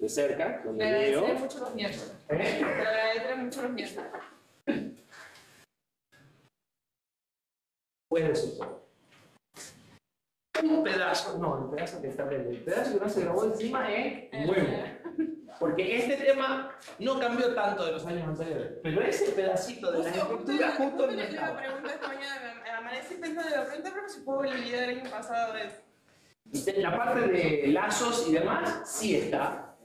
de cerca, donde Le veo. agradeceré mucho los miércoles. Le agradeceré mucho los miércoles. Puede suceder. Un pedazo, no, el pedazo que está viendo, el pedazo que no se grabó encima es nuevo. Porque este tema no cambió tanto de los años anteriores, pero ese pedacito de la estructura justo no le estaba. pregunto esta mañana, me amanecí pensando de repente, pero si puedo ver el video del año pasado de... La parte de lazos y demás sí está.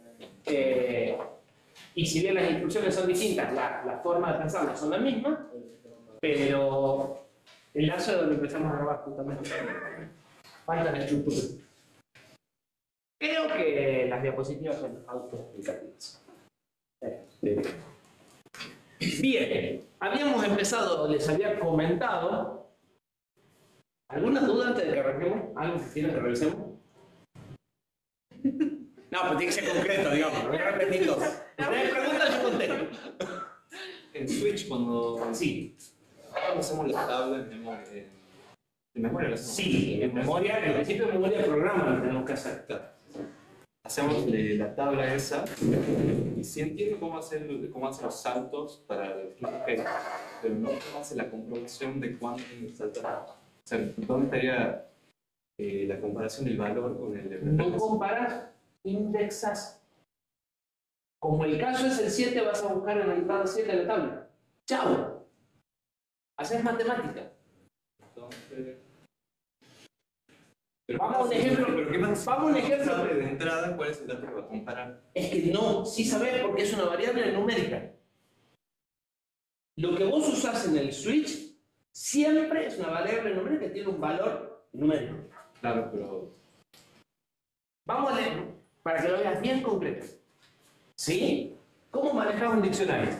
Y si bien las instrucciones son distintas, la forma de pensarlas son las mismas, pero el lazo es donde empezamos a grabar justamente. Falta la estructura. Creo que las diapositivas son autoexplicativas. Bien, habíamos empezado, les había comentado. ¿Alguna duda antes de que arranquemos? ¿Algo que quieran que revisemos? No, pues tiene que ser concreto, digamos, no voy a repetir todo. Ustedes preguntan, yo contesto. En Switch, cuando Sí, hacemos la tabla en memoria, ¿en memoria lo hacemos? sí, en memoria, en principio en memoria del programa lo tenemos que hacer. Claro. Hacemos la tabla esa y sí entiendo cómo hacer los saltos para el que, pero no cómo hace la comprobación de cuándo tiene que saltar. O sea, ¿dónde estaría la comparación del valor con el de No comparas, indexas. Como el caso es el 7, vas a buscar en la entrada 7 de la tabla. ¡Chao! Haces matemática. Entonces, Vamos a un ejemplo. ¿Pero qué más? Vamos a un ejemplo. ¿Sabe de entrada cuál es el dato que va a comparar? Es que no, sí sabes porque es una variable numérica. Lo que vos usás en el switch siempre es una variable numérica que tiene un valor numérico. Claro, pero... Vamos a leer para que lo veas bien concreto. ¿Sí? ¿Cómo manejas un diccionario?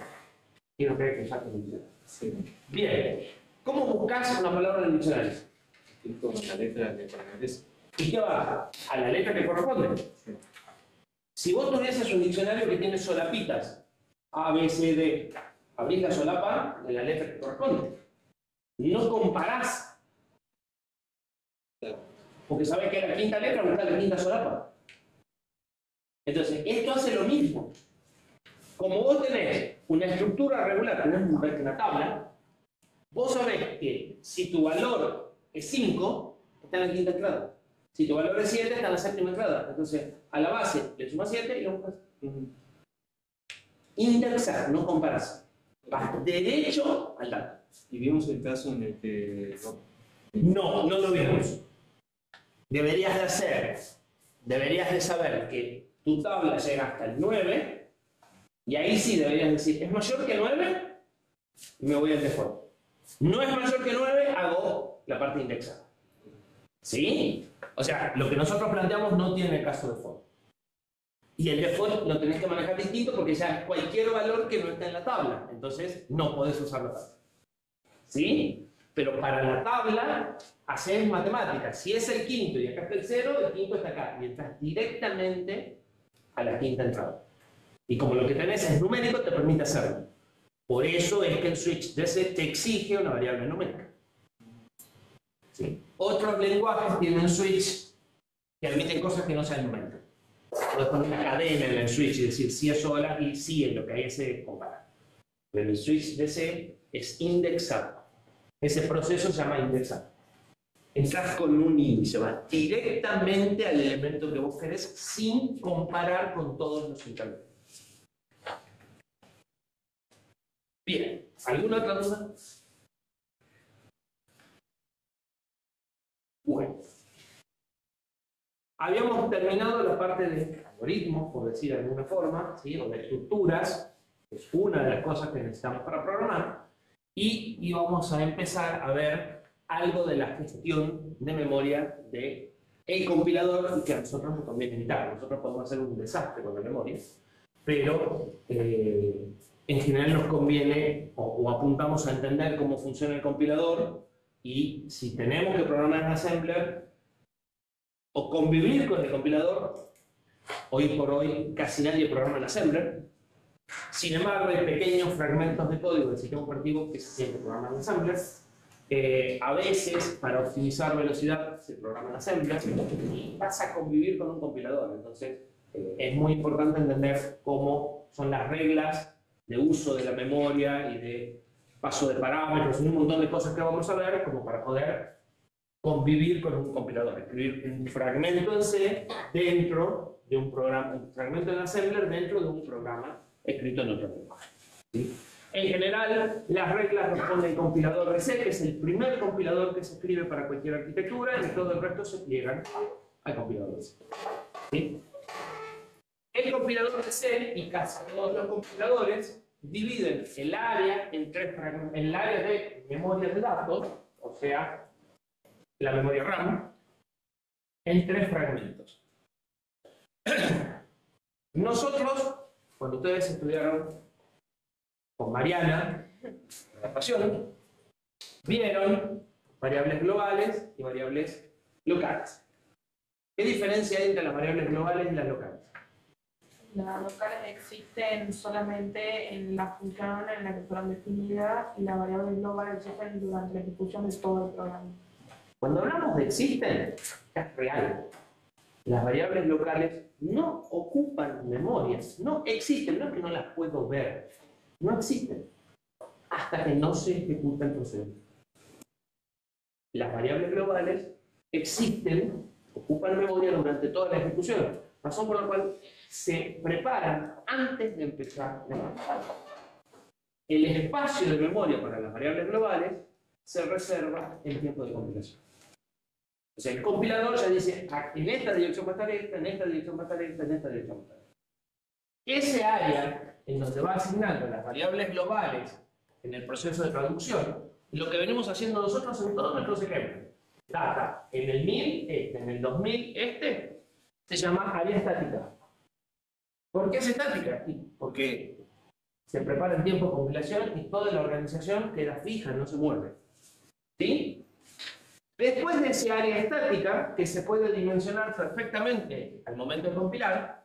Quiero creer que saques un diccionario. Sí. Bien. ¿Cómo buscas una palabra en el diccionario? Y con la letra que pertenece. ¿Y qué va? A la letra que corresponde. Sí. Si vos tuvieses un diccionario que tiene solapitas, A, B, C, D, abrís la solapa de la letra que corresponde. No comparás. Claro. Porque sabés que la quinta letra busca la quinta solapa. Entonces, esto hace lo mismo. Como vos tenés una estructura regular, tenés una tabla, vos sabés que si tu valor es 5, está en la quinta entrada. Si tu valor es 7, está en la séptima entrada. Entonces, a la base le sumas 7 y lo buscas. Indexar, no comparas. Vas derecho al dato. Y vimos el caso en el que... No, no lo vimos. Deberías de saber que tu tabla llega hasta el 9 y ahí sí deberías decir, ¿es mayor que 9? Me voy al default. No es mayor que 9, hago la parte indexada. ¿Sí? O sea, lo que nosotros planteamos no tiene caso default. Y el default lo tenés que manejar distinto porque ya es cualquier valor que no está en la tabla. Entonces no podés usar la tabla. ¿Sí? Pero para la tabla haces matemáticas. Si es el quinto y acá está el 0, el quinto está acá. Y entras directamente a la quinta entrada. Y como lo que tenés es numérico, te permite hacerlo. Por eso es que el switch DC te exige una variable numérica. ¿Sí? Otros lenguajes tienen switch que admiten cosas que no sean numéricas. Puedes poner una cadena en el switch y decir si es sola y si en lo que hay se compara. Pero el switch DC es indexado. Ese proceso se llama indexar. Entras con un índice, vas directamente al elemento que vos querés sin comparar con todos los intermedios. Bien, ¿alguna otra duda? Bueno. Habíamos terminado la parte de algoritmos, por decir de alguna forma, ¿sí? O de estructuras, que es una de las cosas que necesitamos para programar, y íbamos a empezar a ver algo de la gestión de memoria del compilador y que a nosotros nos conviene evitar. Nosotros podemos hacer un desastre con la memoria, pero en general nos conviene o apuntamos a entender cómo funciona el compilador y si tenemos que programar en Assembler o convivir con el compilador, hoy por hoy casi nadie programa en Assembler. Sin embargo, hay pequeños fragmentos de código del sistema operativo que se tienen que programar en Assembler. A veces, para optimizar velocidad, se programa en Assembler y vas a convivir con un compilador. Entonces, es muy importante entender cómo son las reglas de uso de la memoria y de paso de parámetros y un montón de cosas que vamos a ver como para poder convivir con un compilador, escribir un fragmento en C dentro de un programa, un fragmento en Assembler dentro de un programa escrito en otro lenguaje. ¿Sí? En general, las reglas responden al compilador de C, que es el primer compilador que se escribe para cualquier arquitectura, y todo el resto se pliegan al compilador de C. ¿Sí? El compilador de C y casi todos los compiladores dividen el área en tres fragmentos, el área de memoria de datos, o sea, la memoria RAM, en tres fragmentos. Nosotros, cuando ustedes estudiaron con Mariana, la pasión, vieron variables globales y variables locales. ¿Qué diferencia hay entre las variables globales y las locales? Las locales existen solamente en la función en la que fueron definidas y las variables globales existen durante la ejecución de todo el programa. Cuando hablamos de existen, es real. Las variables locales no ocupan memorias, no existen, no es que no las puedo ver, no existen, hasta que no se ejecuta el procedimiento. Las variables globales existen, ocupan memoria durante toda la ejecución, razón por la cual se preparan antes de empezar la ejecución. El espacio de memoria para las variables globales se reserva en tiempo de compilación. O sea, el compilador ya dice, en esta dirección va a estar esta, en esta dirección va a estar esta, en esta dirección va a estar esta. Ese área en donde va asignando las variables globales en el proceso de traducción, lo que venimos haciendo nosotros en todos nuestros ejemplos. Data, en el 1000 este, en el 2000 este, se llama área estática. ¿Por qué es estática? Porque se prepara en tiempo de compilación y toda la organización queda fija, no se mueve. ¿Sí? Después de ese área estática, que se puede dimensionar perfectamente al momento de compilar,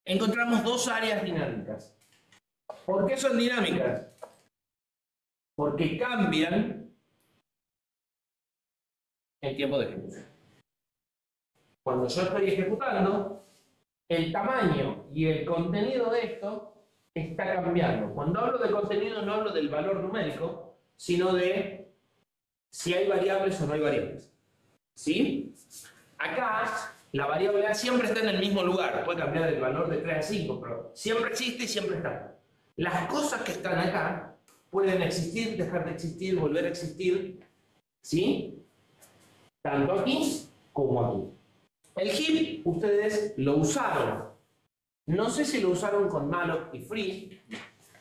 encontramos dos áreas dinámicas. ¿Por qué son dinámicas? Porque cambian el tiempo de ejecución. Cuando yo estoy ejecutando, el tamaño y el contenido de esto está cambiando. Cuando hablo de contenido no hablo del valor numérico, sino de si hay variables o no hay variables. ¿Sí? Acá, la variable A siempre está en el mismo lugar. Puede cambiar el valor de 3 a 5, pero siempre existe y siempre está. Las cosas que están acá pueden existir, dejar de existir, volver a existir. ¿Sí? Tanto aquí como aquí. El heap, ustedes lo usaron. No sé si lo usaron con malloc y free,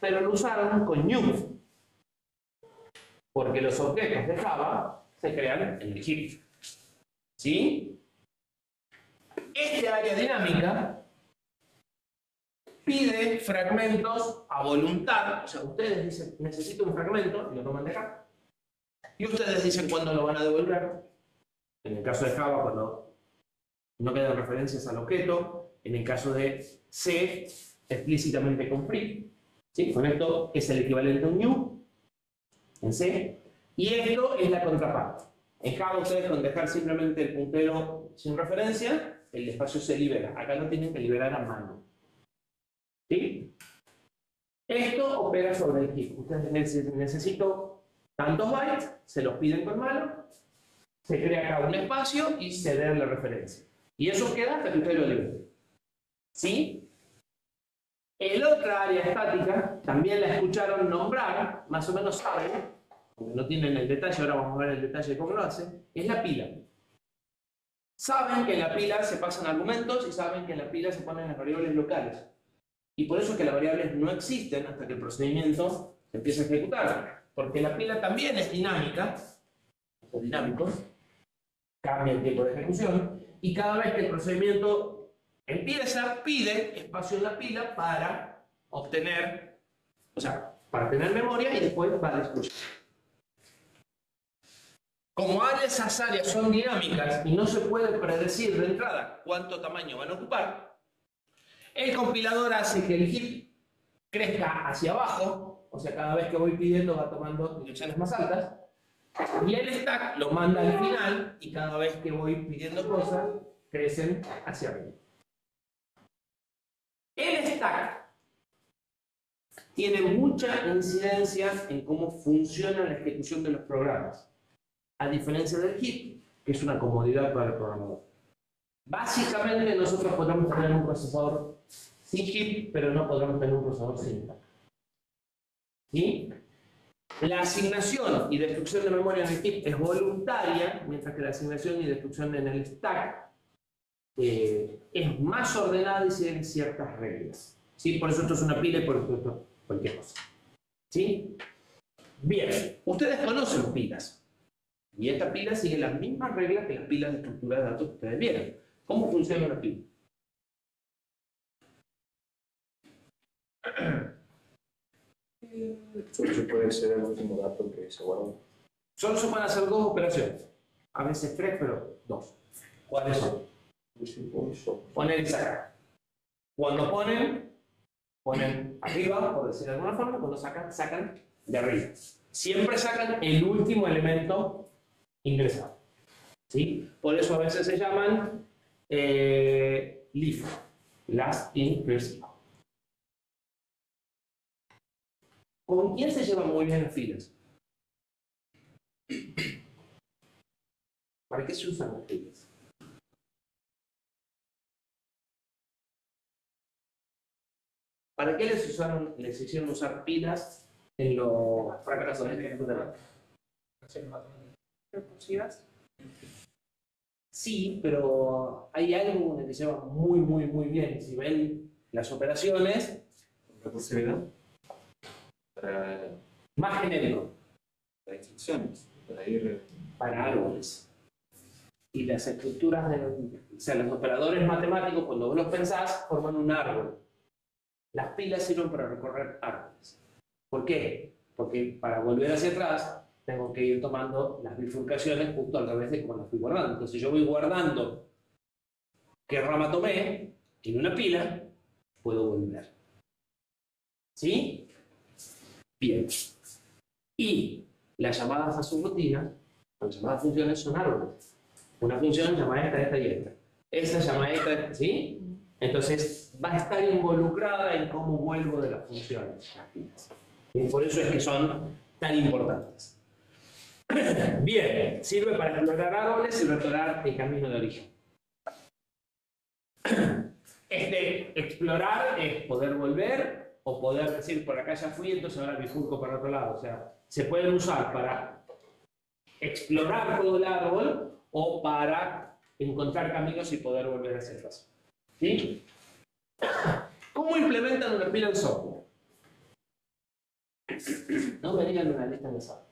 pero lo usaron con new. Porque los objetos de Java se crean en el heap. ¿Sí? Este área dinámica pide fragmentos a voluntad. O sea, ustedes dicen, necesito un fragmento, y lo toman de acá. Y ustedes dicen cuándo lo van a devolver. En el caso de Java, cuando no quedan referencias al objeto. En el caso de C, explícitamente con free. ¿Sí? Con esto es el equivalente a un new en C, y esto es la contraparte. En Java ustedes con dejar simplemente el puntero sin referencia, el espacio se libera. Acá lo tienen que liberar a mano. ¿Sí? Esto opera sobre el heap. Ustedes necesito tantos bytes, se los piden con mano, se crea acá un espacio y se da la referencia. Y eso queda hasta que ustedes lo liberen. ¿Sí? El otra área estática, también la escucharon nombrar, más o menos saben, aunque no tienen el detalle, ahora vamos a ver el detalle de cómo lo hacen, es la pila. Saben que en la pila se pasan argumentos y saben que en la pila se ponen las variables locales. Y por eso es que las variables no existen hasta que el procedimiento se empiece a ejecutar. Porque la pila también es dinámica, o dinámico, cambia el tiempo de ejecución, y cada vez que el procedimiento empieza, pide espacio en la pila para obtener, o sea, para tener memoria y después va a destruir. Como esas áreas son dinámicas y no se puede predecir de entrada cuánto tamaño van a ocupar, el compilador hace que el heap crezca hacia abajo, o sea, cada vez que voy pidiendo va tomando direcciones más altas, y el stack lo manda al final y cada vez que voy pidiendo cosas crecen hacia arriba. tiene mucha incidencia en cómo funciona la ejecución de los programas, a diferencia del heap, que es una comodidad para el programador. Básicamente nosotros podemos tener un procesador sin heap, pero no podemos tener un procesador sin stack. ¿Sí? La asignación y destrucción de memoria en el heap es voluntaria, mientras que la asignación y destrucción en el stack es más ordenada y sigue ciertas reglas. ¿Sí? Por eso esto es una pila y por esto cualquier cosa. ¿Sí? Bien, ustedes conocen pilas. Y esta pila sigue las mismas reglas que las pilas de estructura de datos que ustedes vieron. ¿Cómo funciona una pila? Solo se puede acceder al último dato que se guardó. Solo se pueden hacer dos operaciones. A veces tres, pero dos. ¿Cuáles son? Poner y sacar. Cuando ponen arriba, por decir de alguna forma, cuando sacan de arriba. Siempre sacan el último elemento ingresado. ¿Sí? Por eso a veces se llaman LIF, Last In First Out. ¿Con quién se llevan muy bien las filas? ¿Para qué se usan las filas? ¿Para qué les hicieron usar pilas en los fracasos de computadora? ¿Recursivas? Sí, pero hay algo que se lleva muy bien. Si ven las operaciones, Recursividad. Para más genérico, instrucciones. Para ir. para árboles. Y las estructuras, o sea, los operadores matemáticos, cuando vos los pensás, forman un árbol. Las pilas sirven para recorrer árboles. ¿Por qué? Porque para volver hacia atrás, tengo que ir tomando las bifurcaciones justo al revés de como las fui guardando. Entonces yo voy guardando qué rama tomé en una pila, puedo volver. ¿Sí? Bien. Y las llamadas a subrutina, las llamadas funciones son árboles. Una función llama esta y esta. Esta llama esta, ¿sí? Entonces va a estar involucrada en cómo vuelvo de las funciones. Y por eso es que son tan importantes. Bien, sirve para explorar árboles y restaurar el camino de origen. Explorar es poder volver o poder decir por acá ya fui, entonces ahora bifurco para otro lado. O sea, se pueden usar para explorar todo el árbol o para encontrar caminos y poder volver hacia atrás. ¿Sí? ¿Cómo implementan una pila en software? No me digan una lista enlazada.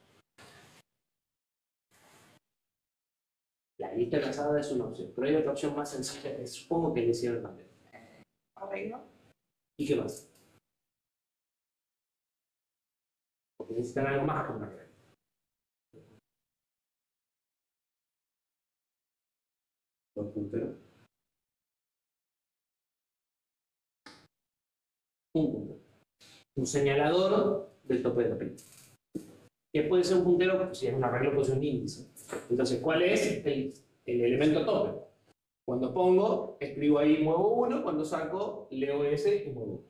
La lista enlazada es una opción, pero hay otra opción más sencilla que supongo que le hicieron también. Arreglo. ¿Y qué más? Porque necesitan algo más que una regla. Dos punteros. Un puntero. Un señalador del tope de la pila. Que puede ser un puntero, pues, si es un arreglo, puede ser un índice. Entonces, ¿cuál es el elemento tope? Cuando pongo, escribo ahí, muevo 1, cuando saco, leo ese y muevo.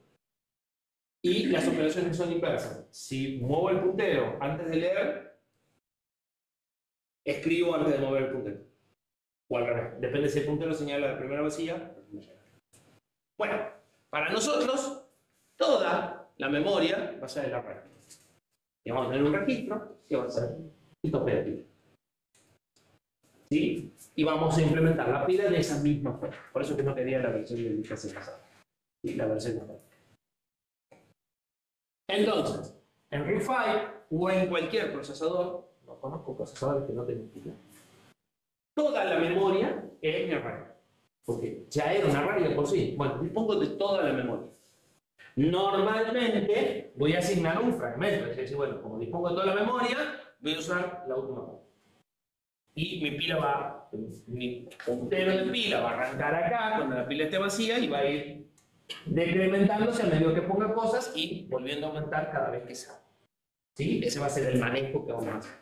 Y las operaciones son inversas. Si muevo el puntero antes de leer, escribo antes de mover el puntero. O al revés. Depende si el puntero señala la primera vacía. Bueno, para nosotros, toda la memoria va a ser el arreglo. Y vamos a tener un registro que va a ser el tope de pila. ¿Sí? Y vamos a implementar la pila de esa misma forma. Por eso que no quería la versión de indicación pasada. Y la versión de ahora. Entonces, en RISC-V o en cualquier procesador, no conozco procesadores que no tengan pila, toda la memoria es mi array. Porque ya era un array de por sí. Bueno, dispongo de toda la memoria. Normalmente voy a asignar un fragmento. Es decir, bueno, como dispongo de toda la memoria, voy a usar la última parte. Y mi puntero de pila va a arrancar acá cuando la pila esté vacía y va a ir decrementándose a medida que ponga cosas y volviendo a aumentar cada vez que salga. ¿Sí? Ese va a ser el manejo que vamos a hacer.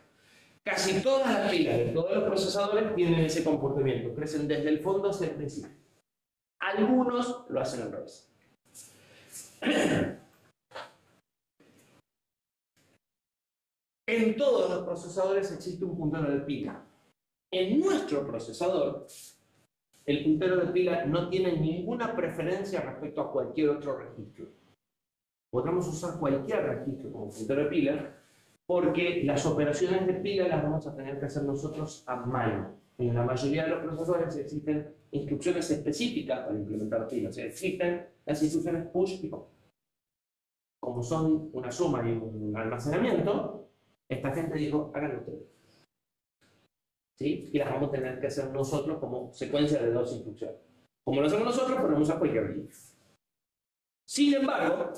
Casi todas las pilas de todos los procesadores tienen ese comportamiento, crecen desde el fondo hacia el principio. Algunos lo hacen al revés. En todos los procesadores existe un puntero de pila. En nuestro procesador, el puntero de pila no tiene ninguna preferencia respecto a cualquier otro registro. Podemos usar cualquier registro como puntero de pila porque las operaciones de pila las vamos a tener que hacer nosotros a mano. En la mayoría de los procesadores existen instrucciones específicas para implementar pilas. O sea, existen las instrucciones push y pop. Como son una suma y un almacenamiento, esta gente dijo, háganlo ustedes. ¿Sí? Y las vamos a tener que hacer nosotros como secuencia de 2 instrucciones. Como lo hacemos nosotros, podemos usar cualquier registro. Sin embargo,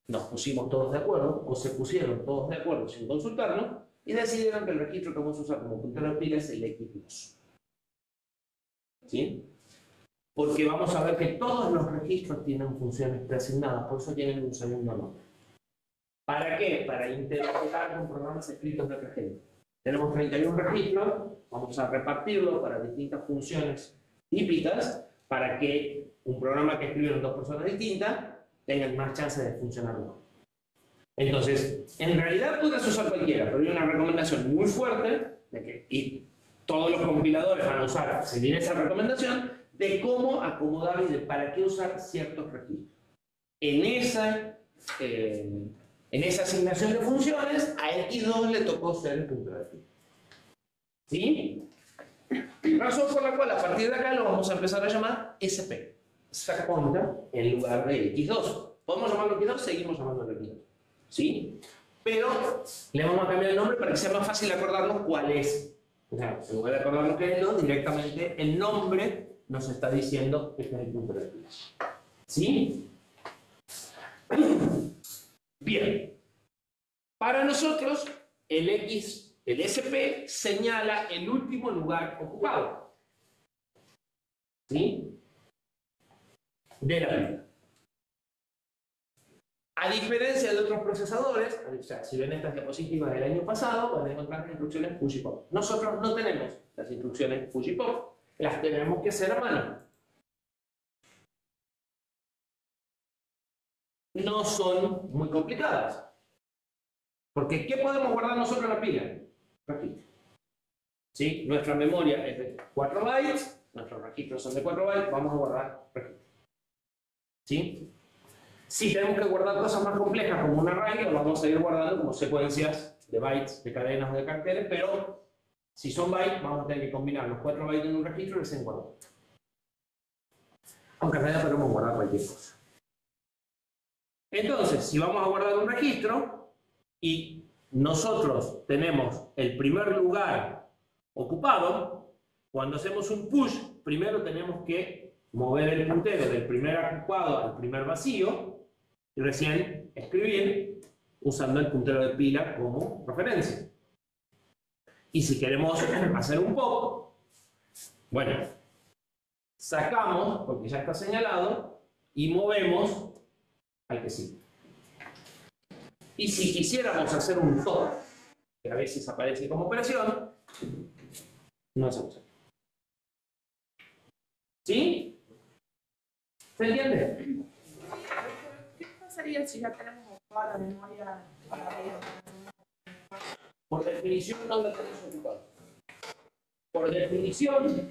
nos pusimos todos de acuerdo, o se pusieron todos de acuerdo sin consultarnos, y decidieron que el registro que vamos a usar como puntero de pila es el X2. ¿Sí? Porque vamos a ver que todos los registros tienen funciones preasignadas, por eso tienen un segundo nombre. ¿Para qué? Para interoperar con programas escritos de otra gente. Tenemos 31 registros, vamos a repartirlos para distintas funciones típicas para que un programa que escribieron 2 personas distintas tengan más chance de funcionar mejor. Entonces, en realidad puedes usar cualquiera, pero hay una recomendación muy fuerte de que, y todos los compiladores van a seguir esa recomendación de cómo acomodar y de para qué usar ciertos registros. En esa asignación de funciones, a X2 le tocó ser el puntero de pila. ¿Sí? Razón por la cual a partir de acá lo vamos a empezar a llamar SP. Stack Pointer en lugar de X2. ¿Podemos llamarlo X2? Seguimos llamándolo X2. ¿Sí? Pero le vamos a cambiar el nombre para que sea más fácil acordarnos cuál es. O sea, en lugar de acordarnos qué es lo, directamente el nombre nos está diciendo que este es el puntero de pila. ¿Sí? Bien. Para nosotros, el SP señala el último lugar ocupado. ¿Sí? De la pila. A diferencia de otros procesadores, o sea, si ven estas diapositivas del año pasado, van a encontrar las instrucciones push y pop. Nosotros no tenemos las instrucciones push y pop, las tenemos que hacer a mano. No son muy complicadas. Porque, ¿qué podemos guardar nosotros en la pila? Registro. ¿Sí? Nuestra memoria es de 4 bytes, nuestros registros son de 4 bytes, vamos a guardar registros. ¿Sí? Si tenemos que guardar cosas más complejas como un array, lo vamos a ir guardando como secuencias de bytes, de cadenas o de caracteres, pero si son bytes, vamos a tener que combinar los 4 bytes en un registro y recién guardar. Aunque en realidad podemos guardar cualquier cosa. Entonces, si vamos a guardar un registro y nosotros tenemos el primer lugar ocupado, cuando hacemos un push, primero tenemos que mover el puntero del primer ocupado al primer vacío y recién escribir usando el puntero de pila como referencia. Y si queremos hacer un pop, bueno, sacamos, porque ya está señalado, y movemos al que sigue. Y si quisiéramos hacer un top, que a veces aparece como operación, no hacemos eso. ¿Sí? ¿Se entiende? ¿Qué pasaría si ya tenemos ocupada la memoria para arriba? Por definición no la tenemos ocupada. Por definición,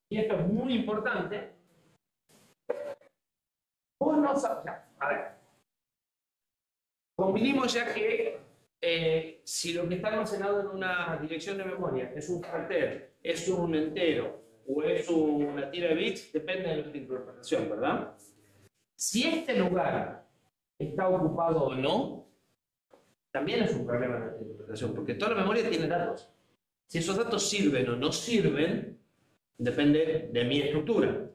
y esto es muy importante, vos no sabés. A ver, convinimos ya que si lo que está almacenado en una dirección de memoria es un caracter, es un entero o es una tira de bits, depende de nuestra interpretación, ¿verdad? Si este lugar está ocupado o no, también es un problema de nuestra interpretación, porque toda la memoria tiene datos. Si esos datos sirven o no sirven, depende de mi estructura.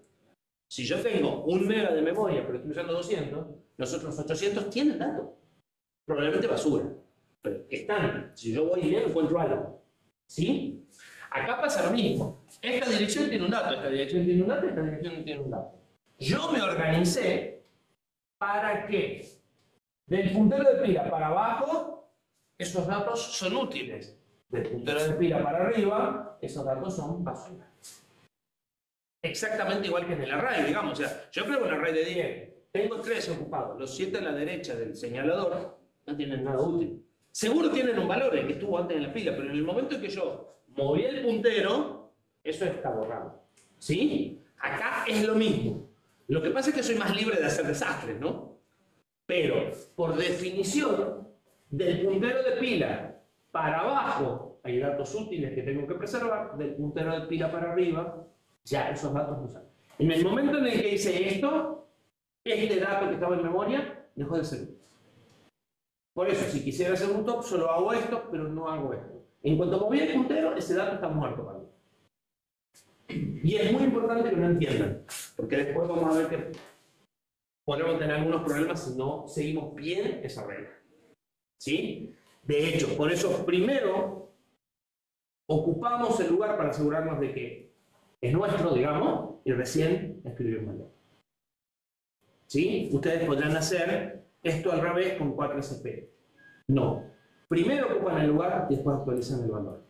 Si yo tengo 1 mega de memoria, pero estoy usando 200, los otros 800 tienen datos. Probablemente basura, pero están. Si yo voy bien, encuentro algo. ¿Sí? Acá pasa lo mismo. Esta dirección tiene un dato, esta dirección tiene un dato, esta dirección tiene un dato. Yo me organicé para que del puntero de pila para abajo, esos datos son útiles. Del puntero de pila para arriba, esos datos son basura. Exactamente igual que en el array, digamos. O sea, yo creo un array de 10. Tengo 13 ocupados. Los 7 a la derecha del señalador no tienen nada útil. seguro tienen un valor, el que estuvo antes en la pila, pero en el momento en que yo moví el puntero, eso está borrado. ¿Sí? Acá es lo mismo. Lo que pasa es que soy más libre de hacer desastres, ¿no? Pero, por definición, del puntero de pila para abajo hay datos útiles que tengo que preservar, del puntero de pila para arriba, ya esos datos no salen. En el momento en el que hice esto, este dato que estaba en memoria dejó de ser útil. Por eso, si quisiera hacer un top, solo hago esto, pero no hago esto. En cuanto moví el puntero, ese dato está muerto para mí. Y es muy importante que lo entiendan, porque después vamos a ver que podremos tener algunos problemas si no seguimos bien esa regla. ¿Sí? De hecho, por eso primero ocupamos el lugar para asegurarnos de que es nuestro, digamos, y recién escribimos el. ¿Sí? Ustedes podrán hacer esto al revés con 4SP. No. Primero ocupan el lugar y después actualizan el valor.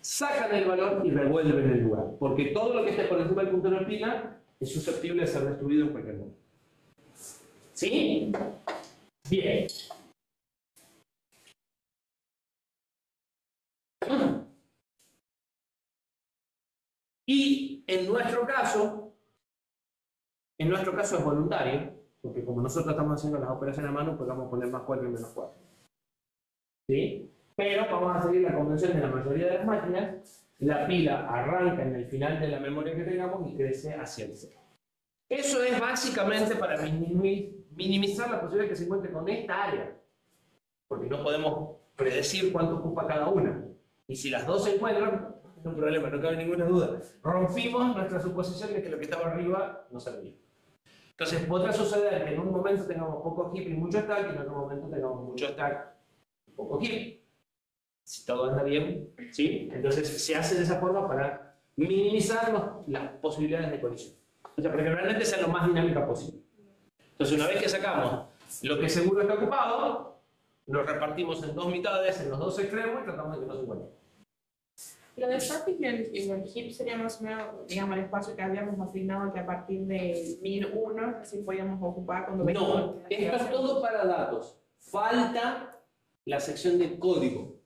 Sacan el valor y revuelven el lugar, porque todo lo que esté por encima del puntero de pila es susceptible de ser destruido en cualquier momento. ¿Sí? Bien. Y en nuestro caso es voluntario, porque como nosotros estamos haciendo las operaciones a mano, pues vamos a poner más 4 y menos 4. ¿Sí? Pero vamos a seguir la convención de la mayoría de las máquinas. La pila arranca en el final de la memoria que tengamos y crece hacia el cero. Eso es básicamente para minimizar la posibilidad de que se encuentre con esta área. Porque no podemos predecir cuánto ocupa cada una. Y si las dos se encuentran, es un problema, no cabe ninguna duda. Rompimos nuestra suposición de que lo que estaba arriba no servía. Entonces podrá suceder que en un momento tengamos poco heap y mucho stack, y en otro momento tengamos mucho stack y poco heap. Si todo anda bien, ¿sí? Entonces se hace de esa forma para minimizar las posibilidades de colisión. O sea, para que realmente sea lo más dinámica posible. Entonces una vez que sacamos lo que seguro está ocupado, lo repartimos en dos mitades, en los dos extremos, y tratamos de que no se encuentren. Lo de static y el heap sería más o menos, digamos, el espacio que habíamos asignado que a partir de 1001 así podíamos ocupar cuando No, esto es todo para datos. Falta la sección de código.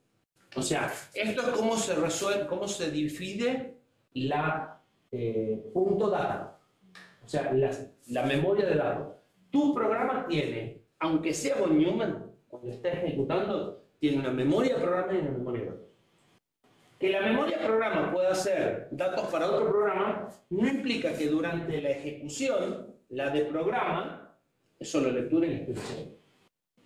O sea, esto es cómo se resuelve, cómo se divide la punto data. O sea, la memoria de datos. Tu programa tiene, aunque sea von Neumann, cuando está ejecutando, tiene una memoria de programa y una memoria de datos. Que la memoria de programa pueda ser datos para otro programa, no implica que durante la ejecución, la de programa, es solo lectura y escritura.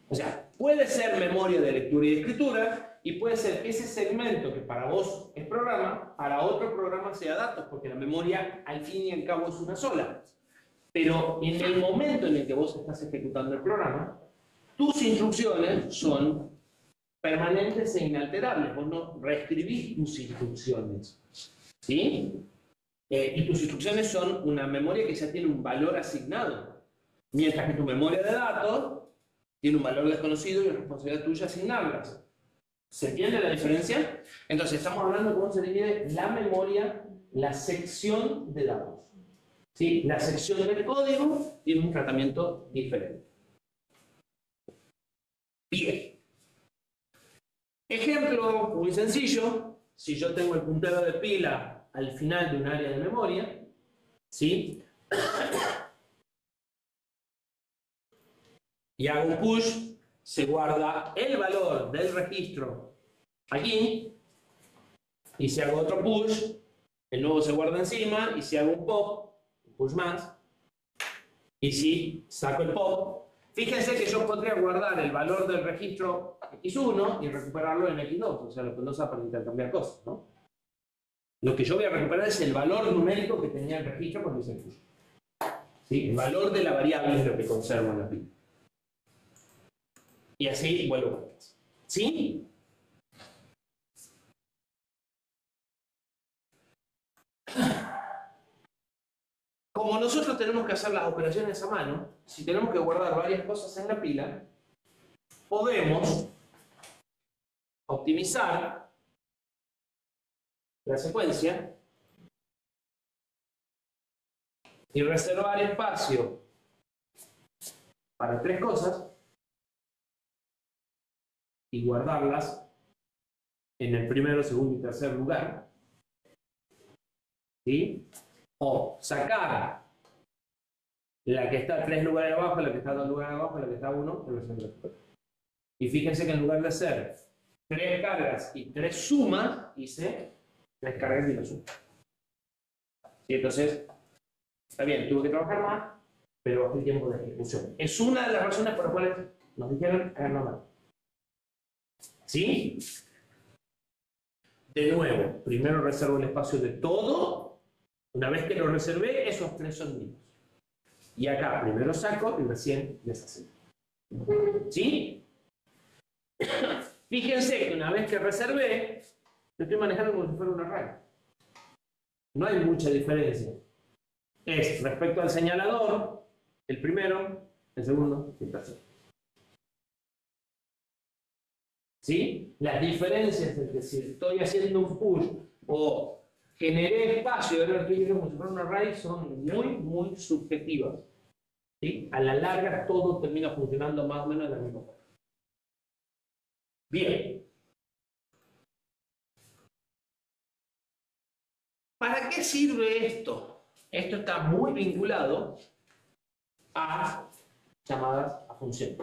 O sea, puede ser memoria de lectura y de escritura, y puede ser que ese segmento que para vos es programa, para otro programa sea datos, porque la memoria al fin y al cabo es una sola. Pero en el momento en el que vos estás ejecutando el programa, tus instrucciones son permanentes e inalterables. Vos no reescribís tus instrucciones. ¿Sí? Y tus instrucciones son una memoria que ya tiene un valor asignado. Mientras que tu memoria de datos tiene un valor desconocido y es responsabilidad tuya asignarlas. ¿Se entiende la diferencia? Entonces estamos hablando de cómo se divide la memoria, la sección de datos. ¿Sí? La sección del código tiene un tratamiento diferente. Bien. Ejemplo muy sencillo. Si yo tengo el puntero de pila al final de un área de memoria, ¿sí? Y hago un push, se guarda el valor del registro aquí, y si hago otro push, el nuevo se guarda encima, y si hago un pop, un push más, y si saco el pop, fíjense que yo podría guardar el valor del registro X1 y recuperarlo en X2, o sea, lo que no usa para intercambiar cosas, ¿no? Lo que yo voy a recuperar es el valor numérico que tenía el registro cuando hice el push. ¿Sí? El valor de la variable es lo que conservo en la pila. Y así vuelvo para atrás. ¿Sí? Como nosotros tenemos que hacer las operaciones a mano, si tenemos que guardar varias cosas en la pila, podemos optimizar la secuencia y reservar espacio para tres cosas y guardarlas en el primero, segundo y tercer lugar. ¿Sí? O sacar la que está 3 lugares abajo, la que está 2 lugares abajo, la que está 1, el versión de. Y fíjense que en lugar de hacer 3 cargas y 3 sumas, hice 3 cargas y una suma. ¿Sí? Entonces, está bien, tuve que trabajar más, pero bajé el tiempo de ejecución. Es una de las razones por las cuales nos dijeron hacerlo mal. ¿Sí? De nuevo, primero reservo el espacio de todo. Una vez que lo reservé, esos 3 son míos. Y acá primero saco y recién deshago. ¿Sí? Fíjense que una vez que reservé, lo estoy manejando como si fuera un array. No hay mucha diferencia. Es respecto al señalador, el primero, el segundo y el tercero. ¿Sí? Las diferencias entre si estoy haciendo un push o generé espacio y ahora estoy haciendo como si fuera un array son muy subjetivas. ¿Sí? A la larga todo termina funcionando más o menos de la misma forma. Bien. ¿Para qué sirve esto? Esto está muy vinculado a llamadas a funciones.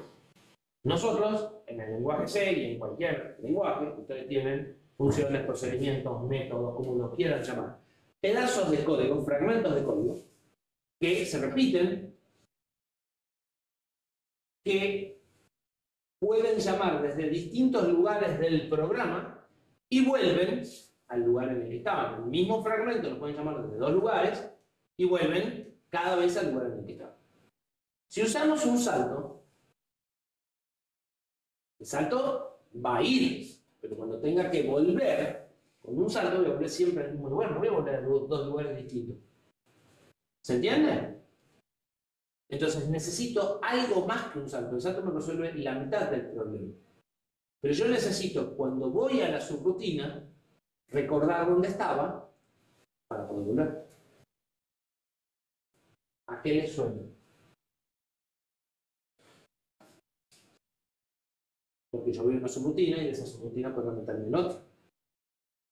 Nosotros, en el lenguaje C y en cualquier lenguaje, ustedes tienen funciones, procedimientos, métodos, como lo quieran llamar. Pedazos de código, fragmentos de código, que se repiten, que pueden llamar desde distintos lugares del programa y vuelven al lugar en el que estaban. El mismo fragmento lo pueden llamar desde 2 lugares y vuelven cada vez al lugar en el que estaban. Si usamos un salto, el salto va a ir, pero cuando tenga que volver, con un salto voy a volver siempre al mismo lugar, no voy a volver a 2 lugares distintos. ¿Se entiende? Entonces necesito algo más que un salto. El salto me resuelve la mitad del problema. Pero yo necesito, cuando voy a la subrutina, recordar dónde estaba para poder volver. ¿A qué le suena? Porque yo voy a una subrutina y de esa subrutina puedo meterme en otra.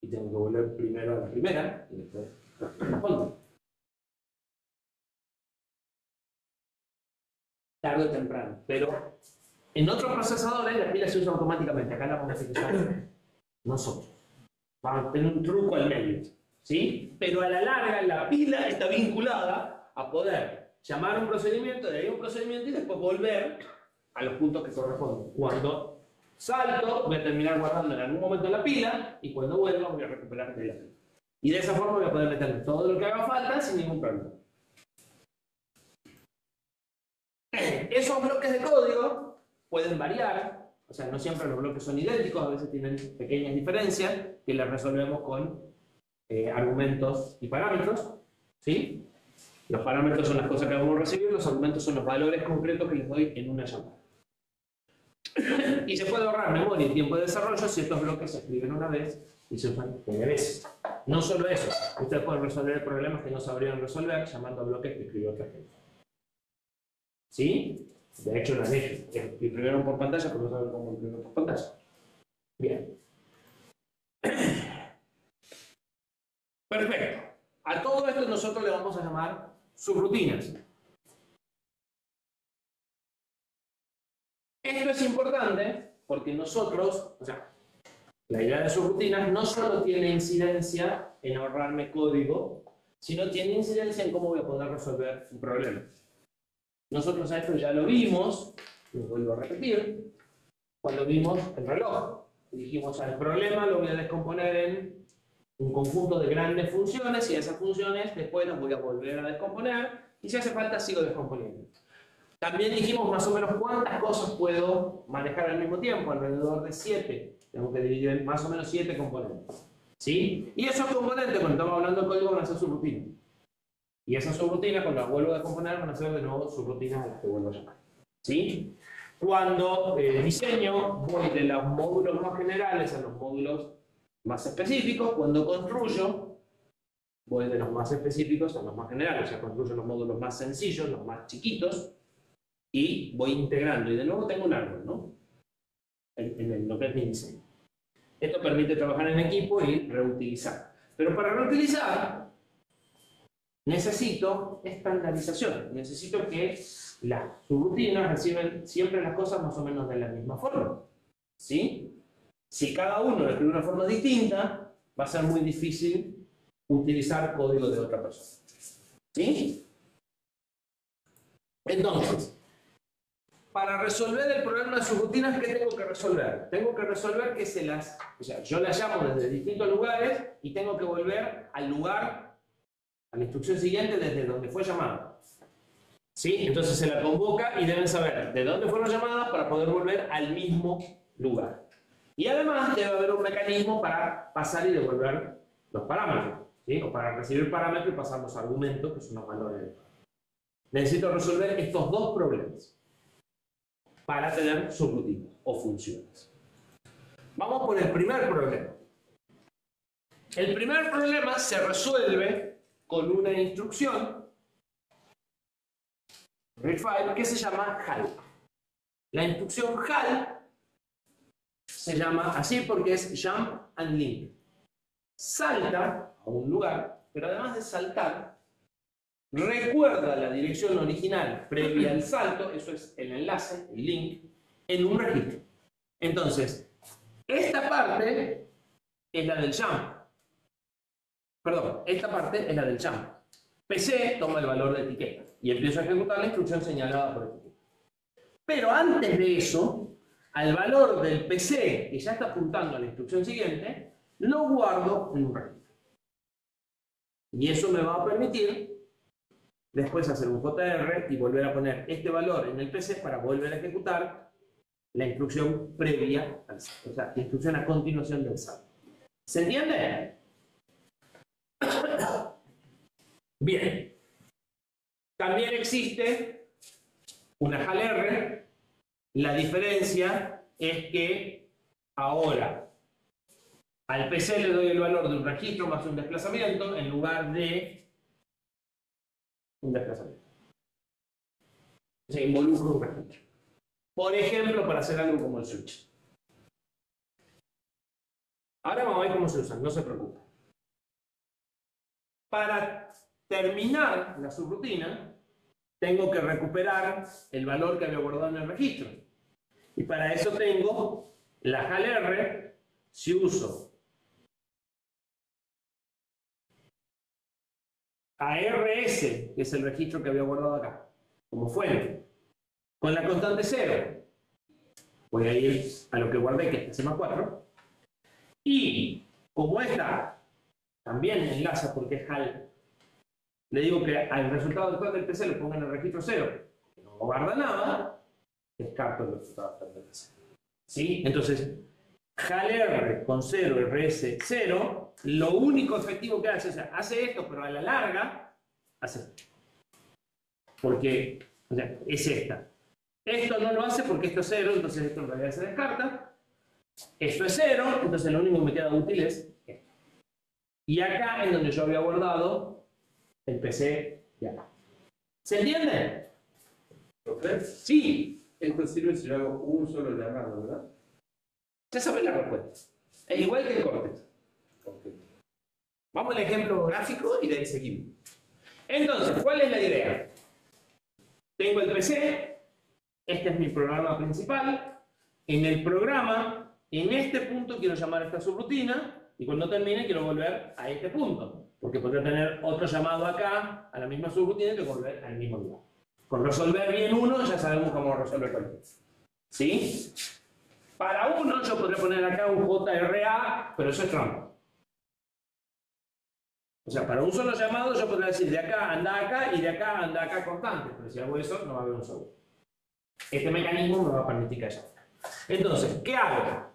Y tengo que volver primero a la primera y después a la segunda. Tarde o temprano. Pero en otros procesadores las pilas se usan automáticamente. Acá la vamos a utilizar nosotros. Vamos a tener un truco al medio. ¿Sí? Pero a la larga la pila está vinculada a poder llamar un procedimiento, de ahí un procedimiento y después volver a los puntos que corresponden. Cuando salto, voy a terminar guardando en algún momento la pila y cuando vuelva voy a recuperar de la pila. Y de esa forma voy a poder meterle todo lo que haga falta sin ningún problema. Esos bloques de código pueden variar, o sea, no siempre los bloques son idénticos, a veces tienen pequeñas diferencias que las resolvemos con argumentos y parámetros. ¿Sí? Los parámetros son las cosas que vamos a recibir, los argumentos son los valores concretos que les doy en una llamada. Y se puede ahorrar memoria y tiempo de desarrollo si estos bloques se escriben una vez y se usan varias veces. No solo eso, ustedes pueden resolver problemas que no sabrían resolver llamando a bloques que escribió otra gente. ¿Sí? De hecho lo han hecho. Imprimieron por pantalla, pero no saben cómo imprimir por pantalla. Bien. Perfecto. A todo esto nosotros le vamos a llamar subrutinas. Esto es importante porque nosotros, o sea, la idea de subrutinas no solo tiene incidencia en ahorrarme código, sino tiene incidencia en cómo voy a poder resolver un problema. Nosotros a esto ya lo vimos, lo vuelvo a repetir, cuando vimos el reloj. Dijimos, al problema lo voy a descomponer en un conjunto de grandes funciones y esas funciones después las voy a volver a descomponer y si hace falta sigo descomponiendo. También dijimos más o menos cuántas cosas puedo manejar al mismo tiempo, alrededor de 7. Tengo que dividir en más o menos 7 componentes. ¿Sí? Y esos componentes, cuando estamos hablando de código, van a ser subrutinas. Y esas subrutinas, cuando las vuelvo a descomponer, van a ser de nuevo subrutinas a las que vuelvo a llamar. ¿Sí? Cuando diseño, voy de los módulos más generales a los módulos más específicos. Cuando construyo, voy de los más específicos a los más generales. O sea, construyo los módulos más sencillos, los más chiquitos, y voy integrando. Y de nuevo tengo un árbol, ¿no? en lo que es mi diseño. Esto permite trabajar en equipo y reutilizar. Pero para reutilizar, necesito estandarización. Necesito que las subrutinas reciben siempre las cosas más o menos de la misma forma. ¿Sí? Si cada uno lo escribe de una forma distinta, va a ser muy difícil utilizar código de otra persona. ¿Sí? Entonces, para resolver el problema de subrutinas, ¿qué tengo que resolver? Tengo que resolver que o sea, yo las llamo desde distintos lugares y tengo que volver al lugar, a la instrucción siguiente desde donde fue llamada. ¿Sí? Entonces se la convoca y deben saber de dónde fueron llamadas para poder volver al mismo lugar. Y además debe haber un mecanismo para pasar y devolver los parámetros, ¿sí? O para recibir parámetros y pasar los argumentos, que son los valores del parámetro. Necesito resolver estos dos problemas para tener subrutinas o funciones. Vamos por el primer problema. El primer problema se resuelve con una instrucción readfile que se llama HAL. La instrucción HAL se llama así porque es jump and link. Salta a un lugar, pero además de saltar, recuerda la dirección original previa al salto, eso es el enlace, el link, en un registro. Entonces, esta parte es la del jump. Perdón, esta parte es la del jump. PC toma el valor de etiqueta y empiezo a ejecutar la instrucción señalada por etiqueta. Pero antes de eso, al valor del PC que ya está apuntando a la instrucción siguiente, lo guardo en un registro. Y eso me va a permitir después hacer un JR y volver a poner este valor en el PC para volver a ejecutar la instrucción previa al salto, o sea, la instrucción a continuación del salto. ¿Se entiende? Bien. También existe una HAL-R. La diferencia es que ahora al PC le doy el valor de un registro más un desplazamiento en lugar de un desplazamiento. Se involucra un registro. Por ejemplo, para hacer algo como el switch. Ahora vamos a ver cómo se usan, no se preocupen. Para terminar la subrutina, tengo que recuperar el valor que había guardado en el registro. Y para eso tengo la HAL-R. Si uso ARS, que es el registro que había guardado acá, como fuente, con la constante 0, voy a ir a lo que guardé, que es C más 4, y como esta también enlaza porque es HAL, le digo que al resultado actual del PC lo ponga en el registro 0, que no guarda nada, descarto el resultado actual del PC. ¿Sí? Entonces, HAL-R con 0, RS 0, lo único efectivo que hace, o sea, hace esto, pero a la larga, hace esto. Porque, o sea, es esta. Esto no lo hace porque esto es 0, entonces esto en realidad se descarta. Esto es 0, entonces lo único que me queda útil es esto. Y acá es donde yo había guardado el PC de acá. ¿Se entiende? ¿Profe? Sí. Esto sirve si yo hago un solo llamado, ¿verdad? Ya sabes la respuesta. Es igual que el corte. Okay. Vamos al ejemplo gráfico y de ahí seguimos. Entonces, ¿cuál es la idea? Tengo el PC, este es mi programa principal. En el programa, en este punto quiero llamar a esta subrutina y cuando termine quiero volver a este punto. Porque podría tener otro llamado acá a la misma subrutina y tengo que volver al mismo lugar. Con resolver bien uno ya sabemos cómo resolver cualquiera. ¿Sí? Para uno yo podría poner acá un JRA, pero eso es trampa. O sea, para un solo llamado yo podría decir de acá anda acá y de acá anda acá constante, pero si hago eso no va a haber un solo. Este mecanismo me va a permitir que haya. Entonces, ¿qué hago?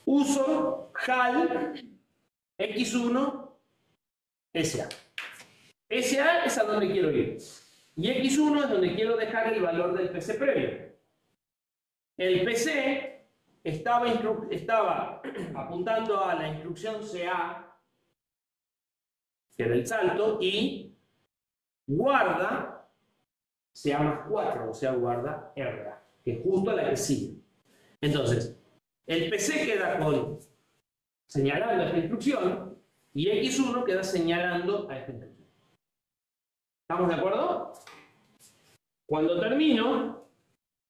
Uso HAL X1 SA. SA es a donde quiero ir. Y X1 es donde quiero dejar el valor del PC previo. El PC estaba apuntando a la instrucción CA, que era el salto, y guarda sea más 4, o sea, guarda RA, que es justo la que sigue. Entonces, el PC queda con señalando esta instrucción y X1 queda señalando a esta instrucción. ¿Estamos de acuerdo? Cuando termino,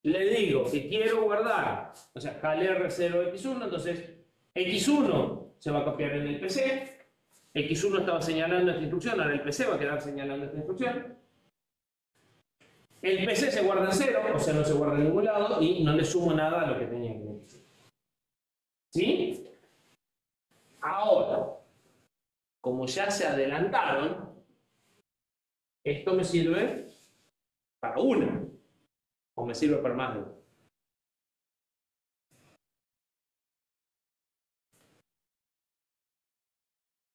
le digo que quiero guardar, o sea, CalR0X1, entonces X1 se va a copiar en el PC, X1 estaba señalando esta instrucción, ahora el PC va a quedar señalando esta instrucción. El PC se guarda en 0, o sea, no se guarda en ningún lado y no le sumo nada a lo que tenía que decir. ¿Sí? Ahora, como ya se adelantaron, esto me sirve para una, o me sirve para más de una.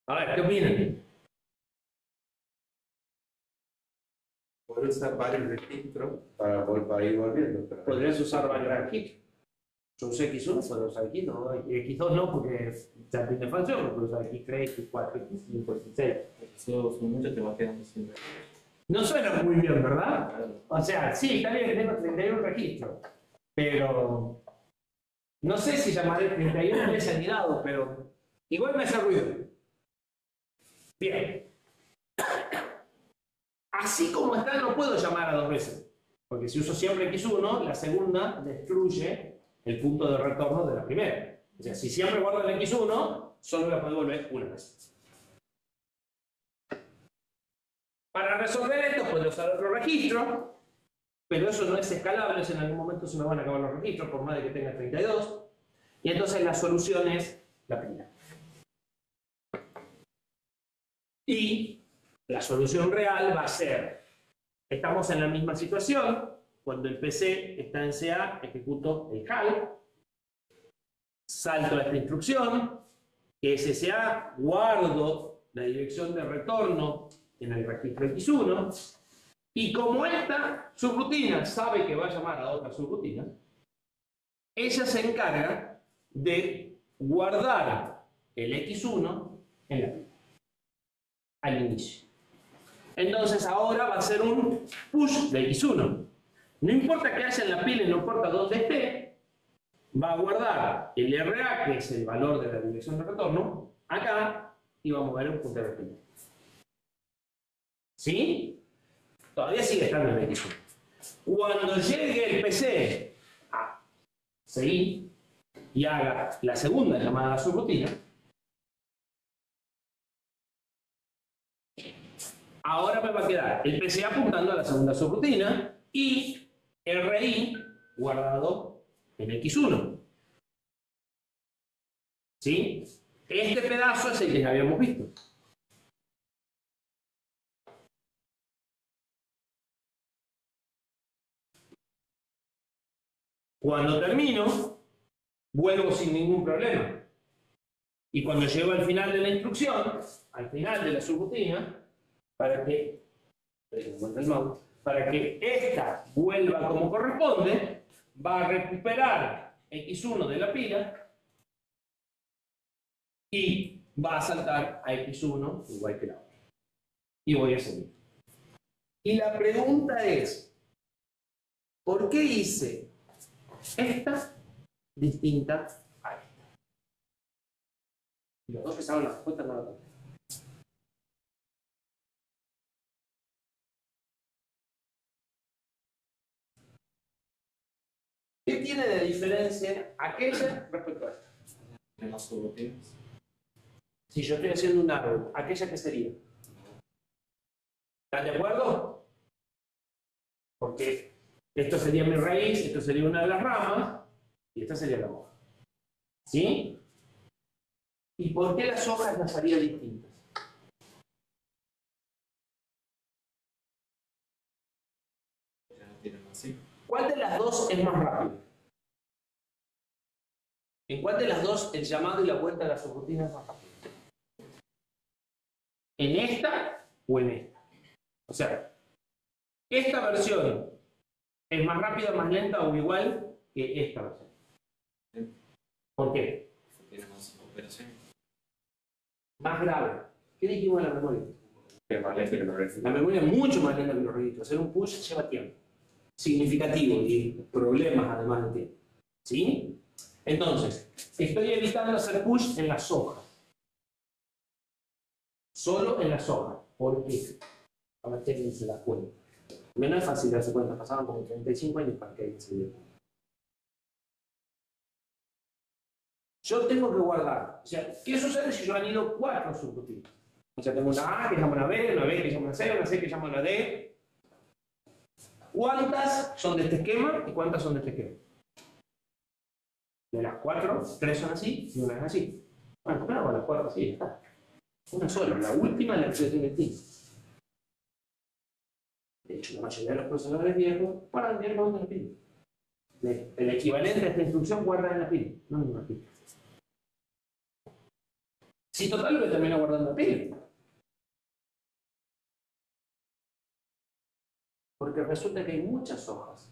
A ver, ¿qué opinan? Poder usar varios registros para ir volviendo. Pero Podrías usar varios registros. Yo usé X1, puedo usar X2, X2 no, porque ya tiene función, pero puedo usar X3, X4, X5, X6. Eso mucho te va quedando siempre. No suena muy bien, ¿verdad? Claro. O sea, sí, está bien que tengo 31 registros, pero no sé si llamaré 31 veces anidado, pero igual me hace ruido. Bien. Así como está, no puedo llamar a 2 veces, porque si uso siempre X1, la segunda destruye el punto de retorno de la primera. O sea, si siempre guardo el X1, solo voy a poder volver una vez. Para resolver esto, puedo usar otro registro, pero eso no es escalable, en algún momento se me van a acabar los registros, por más de que tenga 32. Y entonces la solución es la pila. Y la solución real va a ser, estamos en la misma situación, cuando el PC está en CA, ejecuto el HAL, salto a esta instrucción, que es SA, guardo la dirección de retorno en el registro X1, y como esta subrutina sabe que va a llamar a otra subrutina, ella se encarga de guardar el X1 en la pila, al inicio. Entonces ahora va a ser un push de X1. No importa que haya en la pila y no importa dónde esté, va a guardar el RA, que es el valor de la dirección de retorno, acá, y va a mover un puntero de pila. ¿Sí? Todavía sigue estando en X1. Cuando llegue el PC a CI y haga la segunda llamada a su rutina, ahora me va a quedar el PC apuntando a la segunda subrutina y RI guardado en X1. ¿Sí? Este pedazo es el que ya habíamos visto. Cuando termino, vuelvo sin ningún problema. Y cuando llego al final de la instrucción, al final de la subrutina, para que esta vuelva como corresponde, va a recuperar X1 de la pila y va a saltar a X1 igual que la otra. Y voy a seguir. Y la pregunta es, ¿por qué hice esta distinta a esta? Y los dos que saben la respuesta no la contestan. ¿Qué tiene de diferencia aquella respecto a esta? En las subrutinas. Si yo estoy haciendo un árbol, ¿aquella qué sería? ¿Están de acuerdo? Porque esto sería mi raíz, esto sería una de las ramas, y esta sería la hoja. ¿Sí? ¿Y por qué las hojas las haría distintas? Ya no tienen así. ¿Cuál de las dos es más rápido? ¿En cuál de las dos el llamado y la vuelta a la subrutina es más rápido? ¿En esta o en esta? O sea, ¿esta versión es más rápida, más lenta o igual que esta versión? ¿Por qué? Tiene más operaciones. Más grave. ¿Qué dijimos en la memoria? Que es más lento que los La registros. memoria es mucho más lenta que los registros. Hacer un push lleva tiempo. Significativo y problemas además de tiempo. ¿Sí? Entonces, estoy evitando hacer push en las hojas. Solo en las hojas. ¿Por qué? A ver quién se da cuenta. No es fácil darse cuenta. Pasaban como 35 años para que alguien se diera cuenta. Yo tengo que guardar. O sea, ¿qué sucede si yo anido 4 subrutinas? O sea, tengo una A que llama una B, una B que llama una C que llama una D. ¿Cuántas son de este esquema y cuántas son de este esquema? De las 4, 3 son así y una es así. Bueno, claro, las 4 así está. Una sola, la última es la que yo tengo aquí. De hecho, la mayoría de los procesadores viejos guardan directamente en la pila. El equivalente a esta instrucción guarda en la pila, no en una pila. Si total lo que termina guardando en la pila. Porque resulta que hay muchas hojas.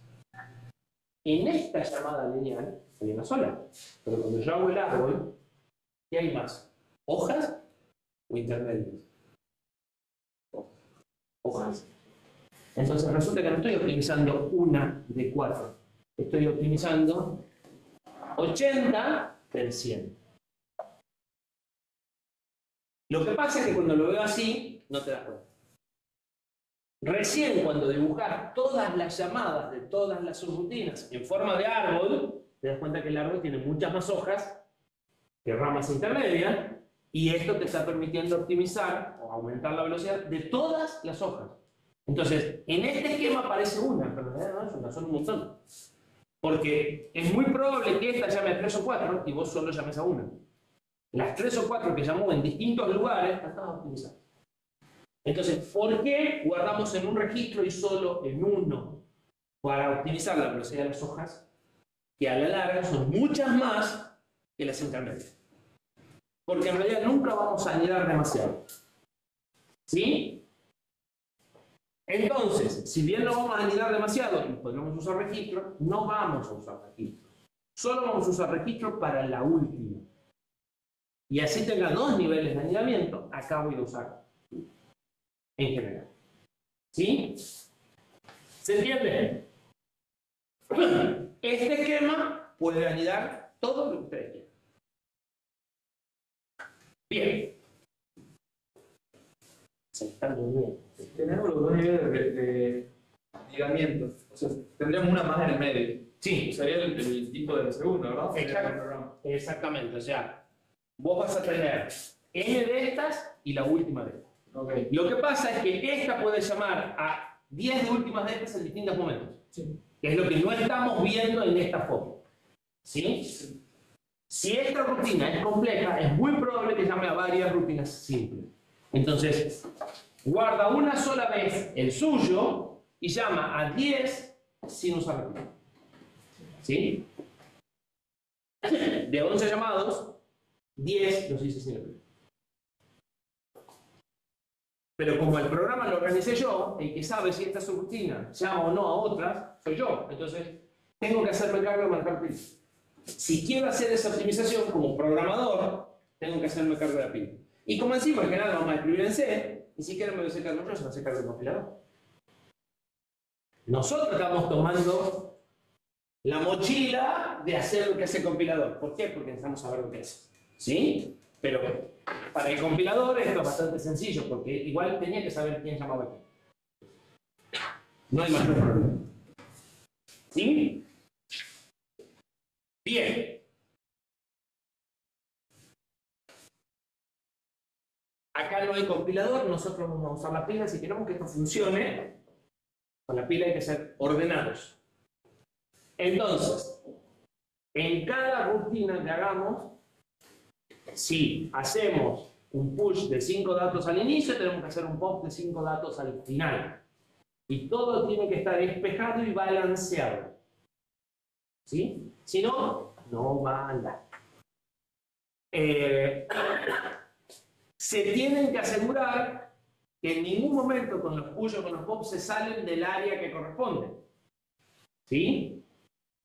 En esta llamada lineal hay una sola. Pero cuando yo hago el árbol, ¿qué hay más? ¿Hojas o intermedios? Hojas. Entonces resulta que no estoy optimizando una de 4. Estoy optimizando 80 del 100. Lo que pasa es que cuando lo veo así, no te das cuenta. Recién cuando dibujas todas las llamadas de todas las subrutinas en forma de árbol, te das cuenta que el árbol tiene muchas más hojas que ramas intermedias, y esto te está permitiendo optimizar o aumentar la velocidad de todas las hojas. Entonces, en este esquema aparece una, pero en realidad no es una, son un montón. Porque es muy probable que esta llame a 3 o 4 y vos solo llames a una. Las 3 o 4 que llamó en distintos lugares están optimizadas. Entonces, ¿por qué guardamos en un registro y solo en uno? Para optimizar la velocidad de las hojas, que a la larga son muchas más que las intermedias. Porque en realidad nunca vamos a anidar demasiado. ¿Sí? Entonces, si bien no vamos a anidar demasiado y podemos usar registros, no vamos a usar registros. Solo vamos a usar registros para la última. Y así tenga 2 niveles de anidamiento, acá voy a usar en general. ¿Sí? ¿Se entiende? Este esquema puede anidar todo lo que ustedes quieran. Bien. Se están durmiendo. Tenemos los dos niveles de anidamiento. O sea, tendríamos una más en el medio. Sí. Sería el tipo de la segunda, ¿verdad? Exactamente. O sea, vos vas a tener N de estas y la última de estas. Okay. Lo que pasa es que esta puede llamar a 10 de últimas de estas en distintos momentos. Sí. Que es lo que no estamos viendo en esta foto. ¿Sí? Si esta rutina es compleja, es muy probable que llame a varias rutinas simples. Entonces, guarda una sola vez el suyo y llama a 10 sin usar rutina. ¿Sí? De 11 llamados, 10 los hice sin rutina. Pero como el programa lo organicé yo, el que sabe si esta subrutina llama o no a otras, soy yo. Entonces, tengo que hacerme cargo de marcar pila. Si quiero hacer esa optimización como programador, tengo que hacerme cargo de la pila. Y como encima en general vamos a escribir en C, ni siquiera me voy a hacer cargo yo, se va a hacer cargo del compilador. Nosotros estamos tomando la mochila de hacer lo que hace el compilador. ¿Por qué? Porque necesitamos saber lo que es. ¿Sí? Pero para el compilador esto es bastante sencillo, porque igual tenía que saber quién llamaba a quién. No hay mayor problema. ¿Sí? Bien. Acá no hay compilador, nosotros vamos a usar la pila. Si queremos que esto funcione, con la pila hay que ser ordenados. Entonces, en cada rutina que hagamos, si hacemos un push de 5 datos al inicio, tenemos que hacer un pop de 5 datos al final. Y todo tiene que estar espejado y balanceado. ¿Sí? Si no, no va a andar. Se tienen que asegurar que en ningún momento con los push o con los pops se salen del área que corresponde. ¿Sí?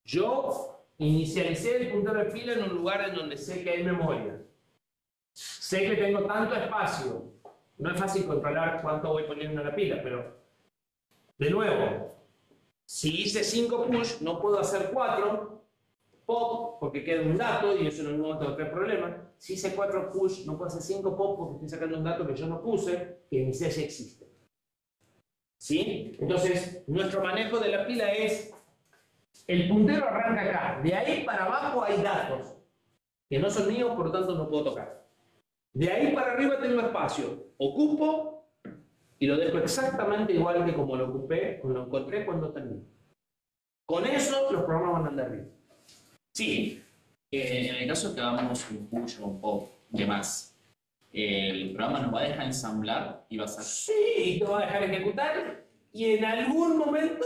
Yo inicialicé el puntero de fila en un lugar en donde sé que hay memoria. Sé que tengo tanto espacio no es fácil controlar cuánto voy poniendo en la pila, pero de nuevo, si hice 5 push, no puedo hacer 4 pop porque queda un dato y eso en algún momento va a tener problemas. Si hice 4 push, no puedo hacer 5 pop porque estoy sacando un dato que yo no puse, que ni sé si existe. ¿Sí? Entonces, nuestro manejo de la pila es, el puntero arranca acá, de ahí para abajo hay datos que no son míos, por lo tanto no puedo tocar. De ahí para arriba tengo espacio, ocupo y lo dejo exactamente igual que como lo ocupé o lo encontré cuando terminé. Con eso los programas van a andar bien. Sí. En el caso que hagamos un push o un pop y demás, el programa nos va a dejar ensamblar y va a ser... Sí, te va a dejar ejecutar y en algún momento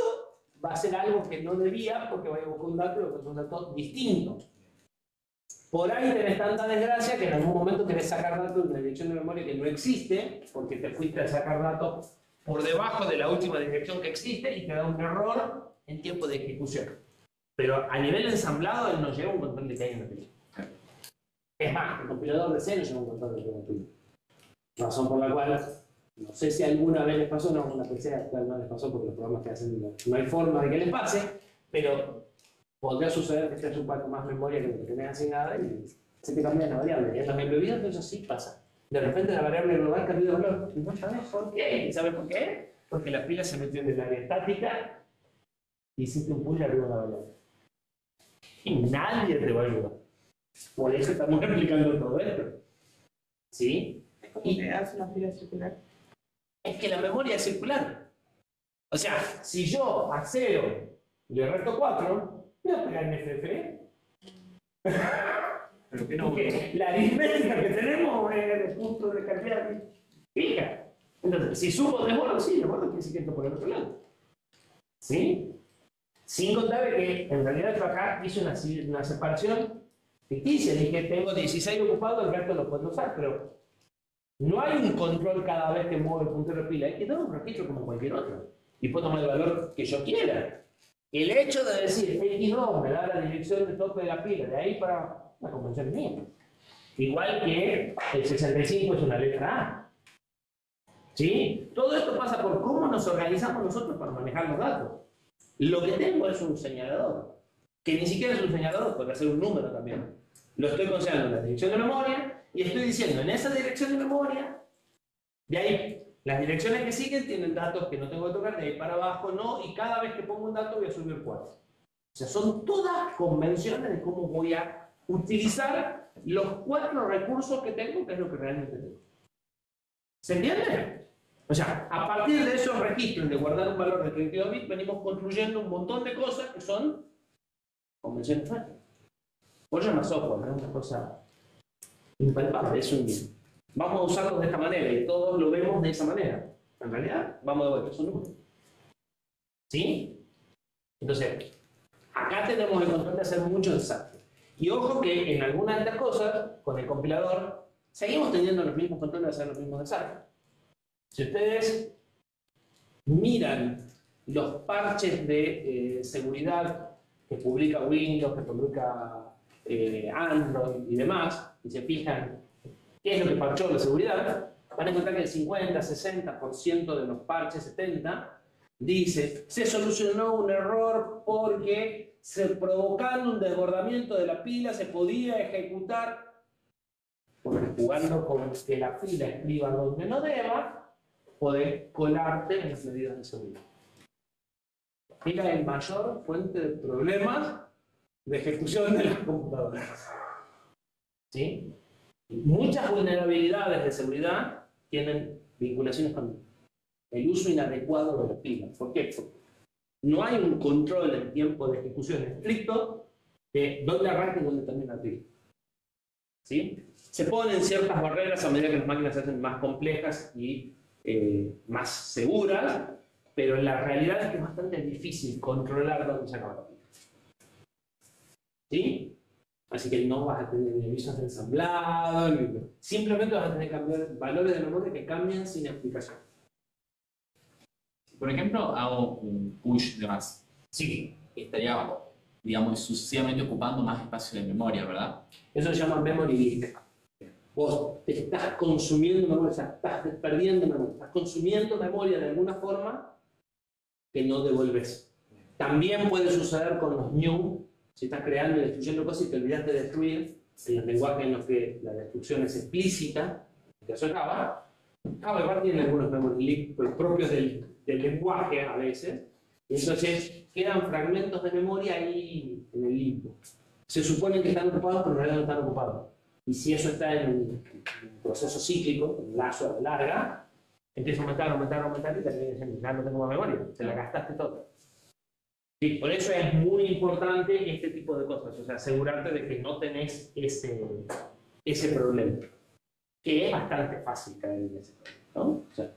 va a hacer algo que no debía porque va a buscar un dato, que es un dato distinto. Por ahí tenés tanta desgracia que en algún momento querés sacar datos de una dirección de memoria que no existe porque te fuiste a sacar datos por debajo de la última dirección que existe y te da un error en tiempo de ejecución. Pero a nivel ensamblado él nos lleva un montón de que hay en la pila. Es más, el compilador de C nos lleva un montón de que hay en la pila. Razón por la cual, no sé si alguna vez les pasó, no, una PC actual no les pasó porque los programas que hacen no hay forma de que les pase, pero podría suceder que estés un poco más memoria que lo que tenés asignada y se te cambia la variable. En los embebidos eso sí pasa. De repente la variable global cambió de valor y no sabes por qué. ¿Y sabes por qué? Porque la pila se metió en el área estática y hiciste un push arriba de la variable. Y nadie te va a ayudar. Por eso estamos aplicando todo esto. ¿Sí? Es como que hace una fila circular. Es que la memoria es circular. O sea, si yo a 0 le resto 4, voy a pegar en FF. Pero que no, Porque la aritmética que tenemos es de puntos de cantidad fija. Entonces, si sumo desbordo, sí, desbordo quiere decir que esto por el otro lado. ¿Sí? Sin contar que en realidad yo acá hice una separación ficticia. Dije, tengo 16 ocupados, el resto lo puedo usar, pero no hay un control cada vez que muevo el puntero de pila. Hay que dar un registro como cualquier otro. Y puedo tomar el valor que yo quiera. El hecho de decir X2 me da la dirección de tope de la pila, de ahí para la convención mía. Igual que el 65 es una letra A. ¿Sí? Todo esto pasa por cómo nos organizamos nosotros para manejar los datos. Lo que tengo es un señalador, que ni siquiera es un señalador, puede ser un número también. Lo estoy considerando en la dirección de memoria y estoy diciendo en esa dirección de memoria, de ahí las direcciones que siguen tienen datos que no tengo que tocar, de ahí para abajo no, y cada vez que pongo un dato voy a subir 4. O sea, son todas convenciones de cómo voy a utilizar los 4 recursos que tengo, que es lo que realmente tengo. ¿Se entiende? O sea, a partir de esos registros de guardar un valor de 32 bits, venimos construyendo un montón de cosas que son convenciones mágicas. Por eso no es software, no es una cosa impalpable, es un... Vamos a usarlo de esta manera y todos lo vemos de esa manera. En realidad, vamos de vuelta, son números. ¿Sí? Entonces, acá tenemos el control de hacer mucho desastre. Y ojo que en algunas de estas cosas, con el compilador, seguimos teniendo los mismos controles de hacer los mismos desastres. Si ustedes miran los parches de seguridad que publica Windows, que publica Android y demás, y se fijan qué es lo que parchó la seguridad, van a encontrar que el 50-60% de los parches, 70%, dice, se solucionó un error porque provocando un desbordamiento de la pila se podía ejecutar, porque jugando con que la pila escriba donde no deba, podés colarte en las medidas de seguridad. Esta es la mayor fuente de problemas de ejecución de las computadoras. ¿Sí? Muchas vulnerabilidades de seguridad tienen vinculaciones con el uso inadecuado de las pilas. ¿Por qué? Porque no hay un control del tiempo de ejecución estricto de dónde arranca y dónde termina la pila. ¿Sí? Se ponen ciertas barreras a medida que las máquinas se hacen más complejas y más seguras, pero la realidad es que es bastante difícil controlar dónde se acaba la pila. ¿Sí? Así que no vas a tener ni avisos de ensamblado, simplemente vas a tener que cambiar valores de memoria que cambian sin explicación. Por ejemplo, hago un push de más. Sí. Estaría, digamos, sucesivamente ocupando más espacio de memoria, ¿verdad? Eso se llama memory leak. Vos te estás consumiendo memoria, o sea, estás perdiendo memoria, estás consumiendo memoria de alguna forma que no devolves. También puede suceder con los new, si estás creando y destruyendo cosas y te olvidas de destruir, en los lenguajes en los que la destrucción es explícita, en el caso de Java, Java igual tiene algunos memory leaks propios del lenguaje a veces, y entonces quedan fragmentos de memoria ahí en el limbo. Se supone que están ocupados, pero en realidad no están ocupados. Y si eso está en un proceso cíclico, un lazo larga, empieza a aumentar y termina diciendo, ya no tengo más memoria, te la gastaste toda. Sí, por eso es muy importante este tipo de cosas, o sea, asegurarte de que no tenés ese problema, que es bastante fácil caer en ese problema, ¿no? O sea,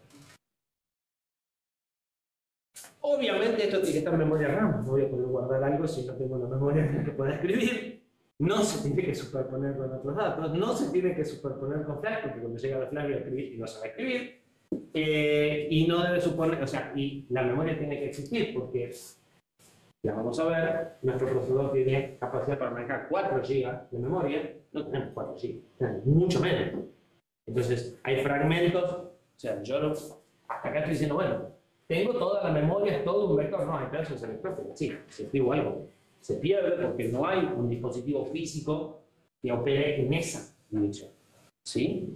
obviamente esto tiene que estar en memoria RAM, no voy a poder guardar algo si no tengo la memoria que pueda escribir. No se tiene que superponer con otros datos, no se tiene que superponer con Flash, porque cuando llega la Flash voy a escribir y no sabe escribir. Y no debe suponer, o sea, y la memoria tiene que existir, porque, ya vamos a ver, nuestro procesador tiene capacidad para manejar 4 GB de memoria, no tenemos 4 GB, tenemos mucho menos. Entonces, hay fragmentos, o sea, yo no, hasta acá estoy diciendo, bueno, tengo toda la memoria, es todo un vector, no, hay pedazos de vector, sí, si escribo algo, se pierde porque no hay un dispositivo físico que opere en esa dirección. ¿Sí?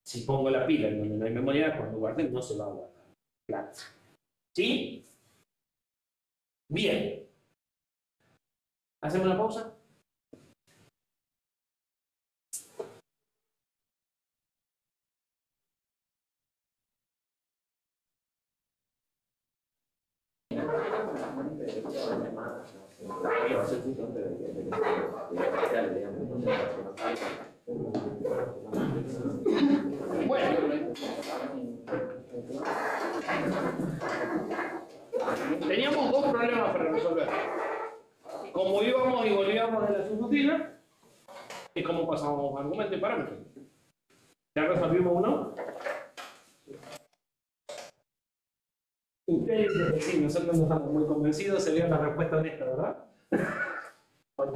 Si pongo la pila en donde no hay memoria, cuando guarde no se va a guardar. Claro. ¿Sí? Bien. ¿Hacemos una pausa? Bueno, teníamos dos problemas para resolver. Cómo íbamos y volvíamos de la subrutina y cómo pasábamos argumentos y parámetros. ¿Ya resolvimos uno? Ustedes dicen que sí, nosotros no estamos muy convencidos, se vio la respuesta honesta, ¿verdad? Ok.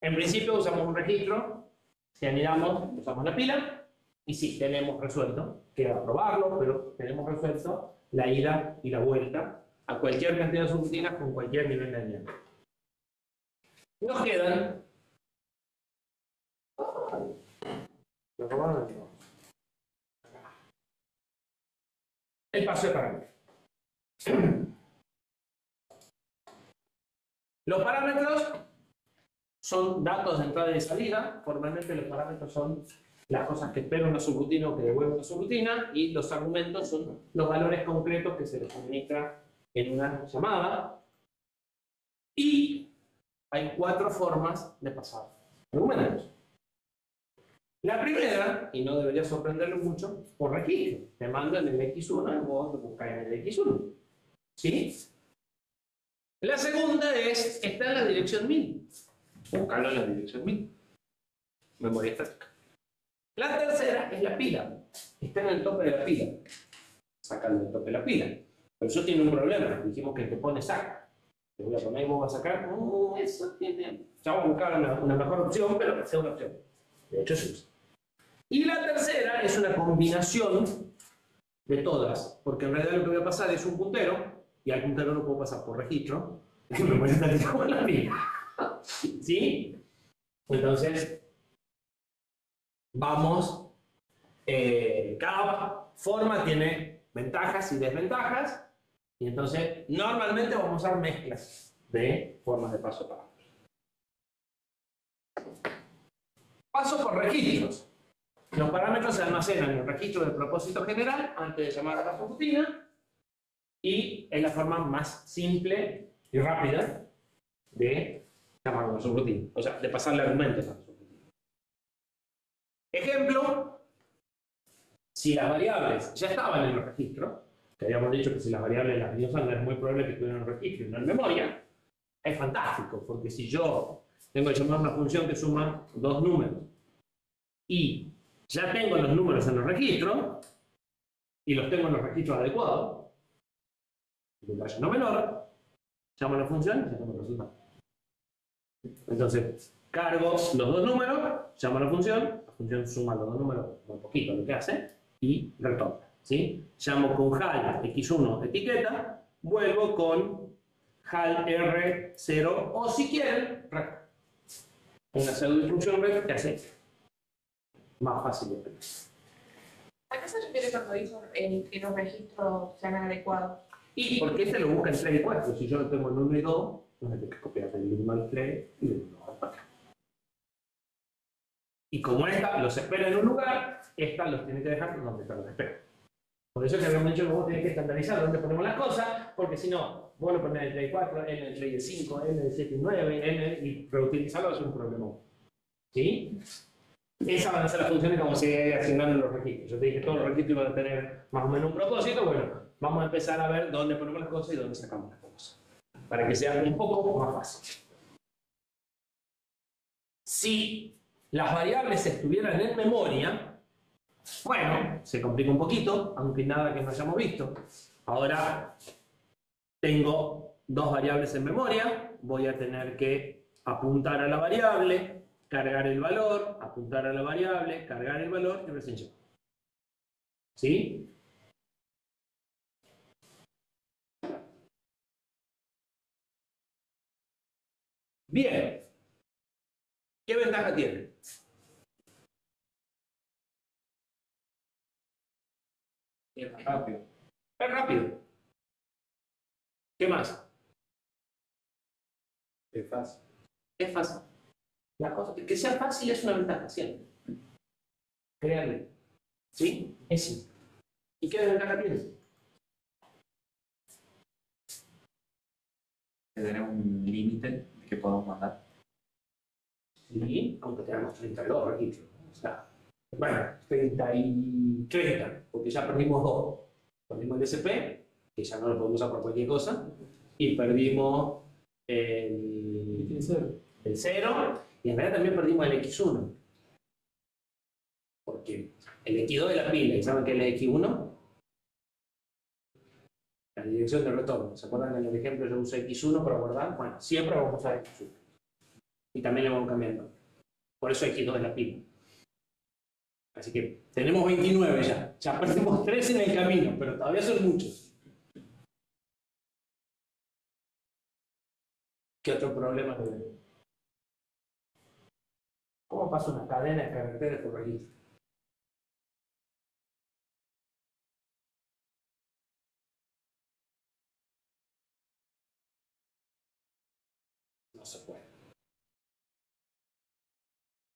En principio usamos un registro, si anidamos usamos la pila, y sí, tenemos resuelto, queda probarlo, pero tenemos resuelto la ida y la vuelta a cualquier cantidad de subrutinas con cualquier nivel de anidamiento. Nos quedan... ¿Lo robaron? El paso de parámetros. Los parámetros son datos de entrada y de salida. Formalmente los parámetros son las cosas que espera una subrutina o que devuelve una subrutina, y los argumentos son los valores concretos que se les suministra en una llamada. Y hay 4 formas de pasar argumentos. La primera, y no debería sorprenderle mucho, por registro. Te mandan el X1 y vos buscas en el X1. ¿Sí? La segunda es, está en la dirección 1000. Buscarlo en la dirección 1000. Memoria estática. La tercera es la pila. Está en el tope de la pila. Sacando el tope de la pila. Pero eso tiene un problema. Dijimos que el que pone saca. Te voy a poner y vos vas a sacar. Eso tiene... Ya vamos a buscar una mejor opción, pero es una opción. De hecho, se usa. Y la tercera es una combinación de todas. Porque en realidad lo que voy a pasar es un puntero, y al puntero lo puedo pasar por registro. Y me voy a estar con la pila. ¿Sí? Entonces, vamos, cada forma tiene ventajas y desventajas, y entonces normalmente vamos a usar mezclas de formas de paso a parámetros. Paso por registros. Los parámetros se almacenan en el registro del propósito general antes de llamar a la subrutina, y es la forma más simple y rápida de llamar a una subrutina, o sea, de pasarle argumentos a la subrutina. Ejemplo, si las variables ya estaban en el registro, que habíamos dicho que si las variables las usan es muy probable que estuvieran en el registro y no en memoria, es fantástico, porque si yo tengo que llamar una función que suma 2 números y ya tengo los números en el registro y los tengo en los registros adecuados, de talla no menor, llamo a la función y ya tengo el resultado. Entonces, cargo los 2 números, llamo a la función suma los dos números, un poquito lo que hace, y retorna. ¿Sí? Llamo con HAL x1 etiqueta, vuelvo con HAL R0, o si quieren, una pseudo instrucción red que hace más fácil de aprender. ¿A qué se refiere cuando dice que los registros sean adecuados? Y porque este lo busca en 3 y 4. Si yo lo tengo en 1 y 2, no me tengo que copiar del 1 al 3 y del 1 al 4. Y como esta los espera en un lugar, esta los tiene que dejar donde esta los espera. Por eso es que habíamos dicho que vos tenés que estandarizar dónde ponemos las cosas, porque si no, vos lo pones en el 3 y 4, en el 3 y 5, en el 7 y 9, y reutilizarlo es un problema. ¿Sí? Esas van a ser las funciones como se asignan los registros. Yo te dije que todos los registros van a tener más o menos un propósito. Bueno, vamos a empezar a ver dónde ponemos las cosas y dónde sacamos las cosas. Para que sea un poco más fácil. Si las variables estuvieran en memoria, bueno, se complica un poquito, aunque nada que no hayamos visto. Ahora tengo dos variables en memoria, voy a tener que apuntar a la variable, cargar el valor, apuntar a la variable, cargar el valor y recién llego. ¿Sí? Bien. ¿Qué ventaja tiene? Es rápido. Es rápido. ¿Qué más? Es fácil. Es fácil. La cosa, que sea fácil es una ventaja, siempre. Créanme. ¿Sí? Es simple. ¿Y qué desventaja tiene? Que tenemos un límite que podemos mandar. Sí, aunque tengamos 32 registros. O sea, bueno, 30 y 30, porque ya perdimos dos. Perdimos el SP, que ya no lo podemos usar por cualquier cosa, y perdimos el 0, y en realidad también perdimos el X1. Porque el X2 es la pila, ¿y saben qué es el X1? La dirección de retorno. ¿Se acuerdan que en el ejemplo yo usé X1 para guardar? Bueno, siempre vamos a usar X1. Y también le vamos cambiando. Por eso X2 es la pila. Así que tenemos 29 ya. Ya perdimos 3 en el camino, pero todavía son muchos. ¿Qué otro problema tenemos? ¿Cómo pasa una cadena de caracteres por registro? No se puede.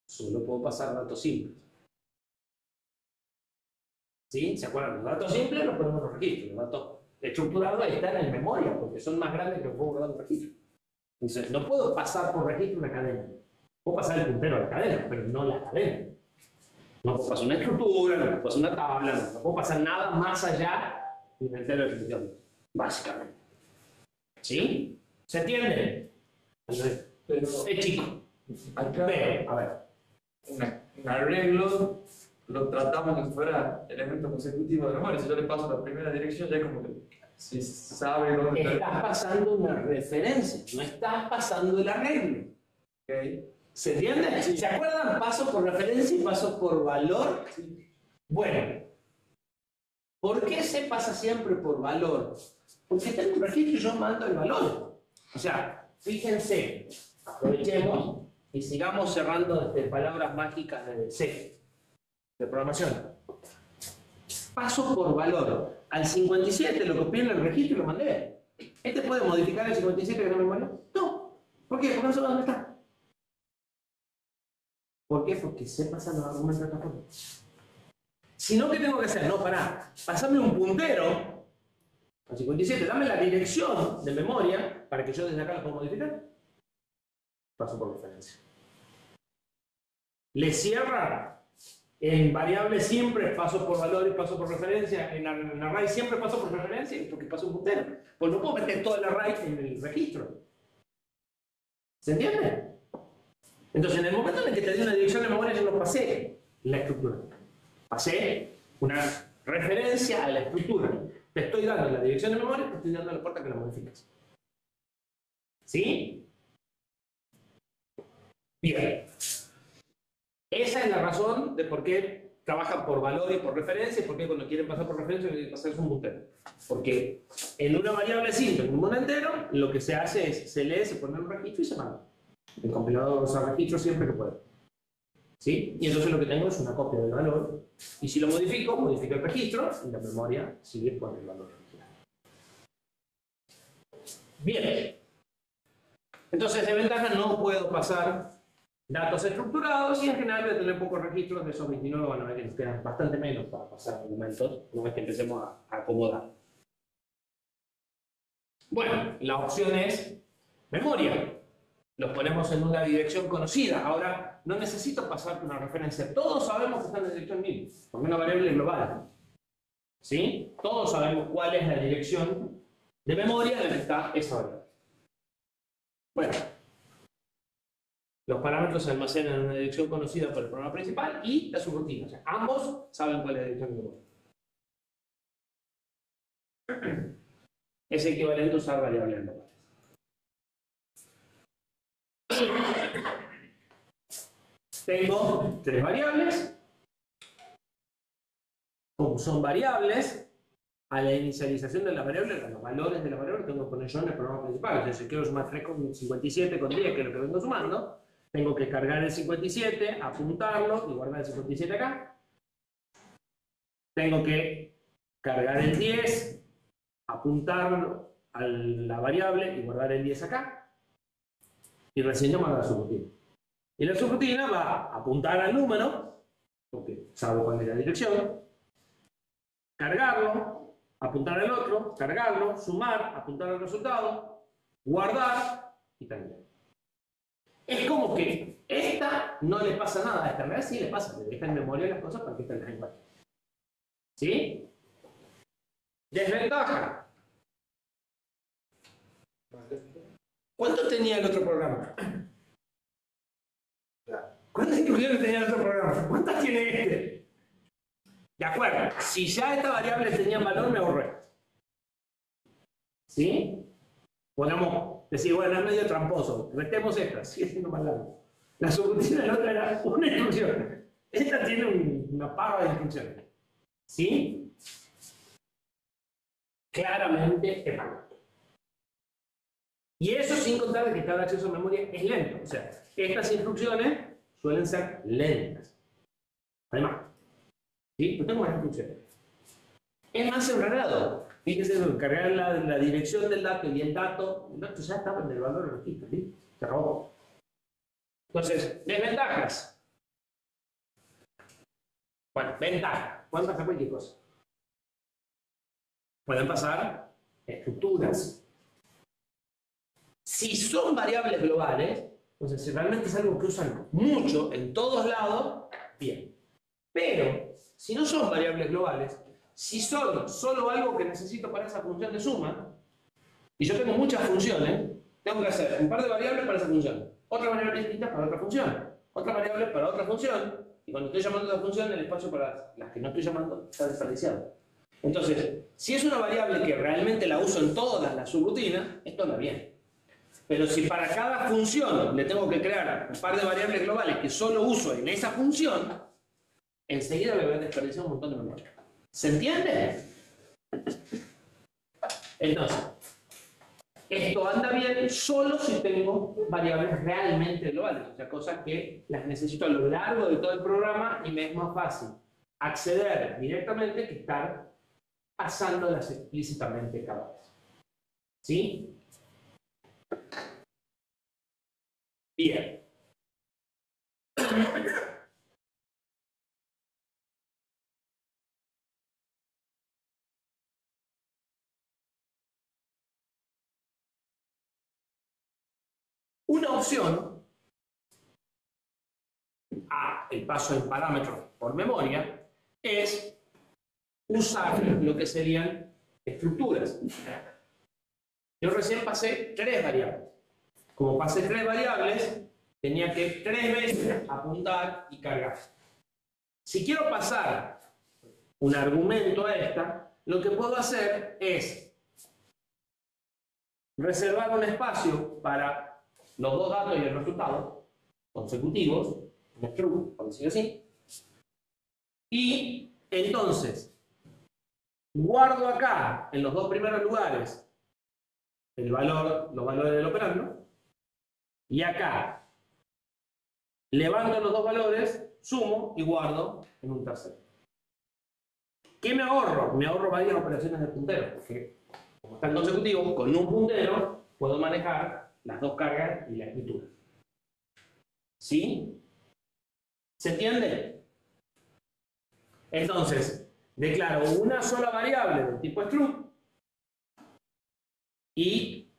Solo puedo pasar datos simples. ¿Sí? ¿Se acuerdan? Los datos simples los ponemos en los registros. Los datos estructurados están en memoria porque son más grandes que los puedo guardar en registro. Entonces, no puedo pasar por registro una cadena. Puedo pasar el puntero a la cadena, pero no la cadena. No puedo pasar una estructura, no puedo pasar una tabla, no puedo pasar nada más allá de un entero de ejecución. Básicamente. ¿Sí? ¿Se entiende? Pero Es chico. acá Pero, a ver. un arreglo lo tratamos como si fuera elemento consecutivo de memoria. Si yo le paso la primera dirección, ya como que si sabe dónde está. Estás pasando una referencia, no estás pasando el arreglo. Okay. ¿Se entiende? ¿Se acuerdan? Paso por referencia y paso por valor. Bueno, ¿por qué se pasa siempre por valor? Porque tengo un registro y yo mando el valor. O sea, fíjense, aprovechemos y sigamos cerrando desde palabras mágicas de C, de programación. Paso por valor. Al 57 lo copié en el registro y lo mandé. ¿Este puede modificar el 57 que no me mandó? No. ¿Por qué? Porque no sé dónde está. ¿Por qué? Porque sé pasar los argumentos de esta forma. Si no, ¿qué tengo que hacer? No, pará. Pasame un puntero al 57. Dame la dirección de memoria para que yo desde acá lo pueda modificar. Paso por referencia. Le cierra. En variable siempre paso por valor y paso por referencia. En array siempre paso por referencia porque paso un puntero. Pues no puedo meter todo el array en el registro. ¿Se entiende? Entonces, en el momento en el que te di una dirección de memoria, yo no pasé la estructura. Pasé una referencia a la estructura. Te estoy dando la dirección de memoria y te estoy dando la puerta que la modificas. ¿Sí? Bien. Esa es la razón de por qué trabajan por valor y por referencia, y por qué cuando quieren pasar por referencia quieren pasar un puntero. Porque en una variable simple, en un mundo entero, lo que se hace es, se lee, se pone en un registro y se manda. El compilador usa registro siempre que puede. ¿Sí? Y entonces lo que tengo es una copia del valor, y si lo modifico, modifico el registro, y la memoria sigue con el valor original. Bien. Entonces, de ventaja no puedo pasar datos estructurados, y en general voy a tener pocos registros. De esos 29 van a ver que nos quedan bastante menos para pasar argumentos una vez que empecemos a acomodar. Bueno, la opción es memoria. Los ponemos en una dirección conocida. Ahora, no necesito pasar una referencia. Todos sabemos que están en la dirección MIL, porque es una variable global. ¿Sí? Todos sabemos cuál es la dirección de memoria en la que está esa variable. Bueno, los parámetros se almacenan en una dirección conocida por el programa principal y la subrutina. O sea, ambos saben cuál es la dirección de memoria. Es equivalente a usar variables globales. Tengo tres variables. Como son variables, a la inicialización de la variable, a los valores de la variable, tengo que poner yo en el programa principal. Entonces, si quiero sumar 3 con 57 con 10, que es lo que vengo sumando, tengo que cargar el 57, apuntarlo y guardar el 57 acá. Tengo que cargar el 10, apuntarlo a la variable y guardar el 10 acá. Y recién llamar a la subrutina. Y la subrutina va a apuntar al número, porque sabe cuál es la dirección, cargarlo, apuntar al otro, cargarlo, sumar, apuntar al resultado, guardar y terminar. Es como que esta no le pasa nada a esta, en realidad sí le pasa, le deja en memoria las cosas para que estén igual. ¿Sí? Desventaja. ¿Cuánto tenía el otro programa? ¿Cuántas instrucciones tenía el otro programa? ¿Cuántas tiene este? De acuerdo, si ya esta variable tenía valor, me ahorré. ¿Sí? Podemos decir, bueno, es medio tramposo, restemos esta, sigue siendo más largo. La subrutina de la otra era una instrucción. Esta tiene una parra de instrucciones. ¿Sí? Claramente es más. Y eso sin contar de que cada acceso a memoria es lento. O sea, estas instrucciones suelen ser lentas. Además, ¿sí? No tengo más instrucciones. Es más enredado. Fíjense, cargar la dirección del dato y el dato ya estaba en el valor del registro, ¿sí? Se acabó. Entonces, desventajas. Bueno, ventaja. Pueden pasar cualquier cosa. Pueden pasar estructuras. Si son variables globales, entonces si realmente es algo que usan mucho en todos lados, bien. Pero, si no son variables globales, si son solo algo que necesito para esa función de suma, y yo tengo muchas funciones, tengo que hacer un par de variables para esa función, otra variable distinta para otra función, otra variable para otra función, y cuando estoy llamando a la función, el espacio para las que no estoy llamando está desperdiciado. Entonces, si es una variable que realmente la uso en todas las subrutinas, esto anda bien. Pero si para cada función le tengo que crear un par de variables globales que solo uso en esa función, enseguida me voy a desperdiciar un montón de memoria. ¿Se entiende? Entonces, esto anda bien solo si tengo variables realmente globales, o sea, cosas que las necesito a lo largo de todo el programa y me es más fácil acceder directamente que estar pasándolas explícitamente cada vez. ¿Sí? Bien. Una opción a el paso en parámetros por memoria es usar lo que serían estructuras. Yo recién pasé 3 variables. Como pasé 3 variables, tenía que 3 veces apuntar y cargar. Si quiero pasar un argumento a esta, lo que puedo hacer es reservar un espacio para los dos datos y el resultado consecutivos un struct, por decirlo así. Y entonces, guardo acá, en los dos primeros lugares, los valores del operando. Y acá, levanto los dos valores, sumo y guardo en un tercero. ¿Qué me ahorro? Me ahorro varias operaciones de puntero, porque como están consecutivos, con un puntero puedo manejar las dos cargas y la escritura. ¿Sí? ¿Se entiende? Entonces, declaro una sola variable del tipo struct y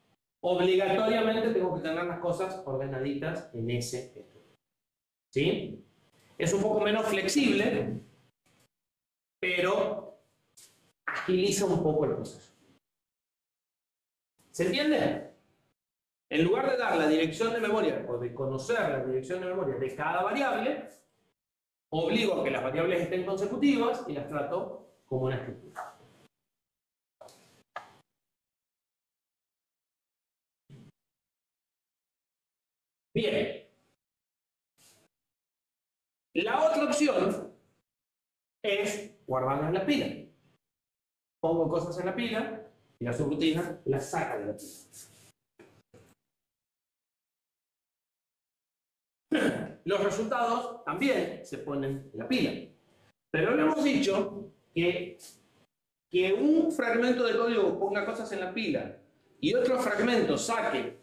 obligatoriamente tengo que tener las cosas ordenaditas en ese struct. ¿Sí? Es un poco menos flexible, pero agiliza un poco el proceso. ¿Se entiende? En lugar de dar la dirección de memoria o de conocer la dirección de memoria de cada variable, obligo a que las variables estén consecutivas y las trato como una escritura. Bien. La otra opción es guardarlas en la pila. Pongo cosas en la pila y la subrutina las saca de la pila. Los resultados también se ponen en la pila. Pero le hemos dicho que un fragmento de código ponga cosas en la pila y otro fragmento saque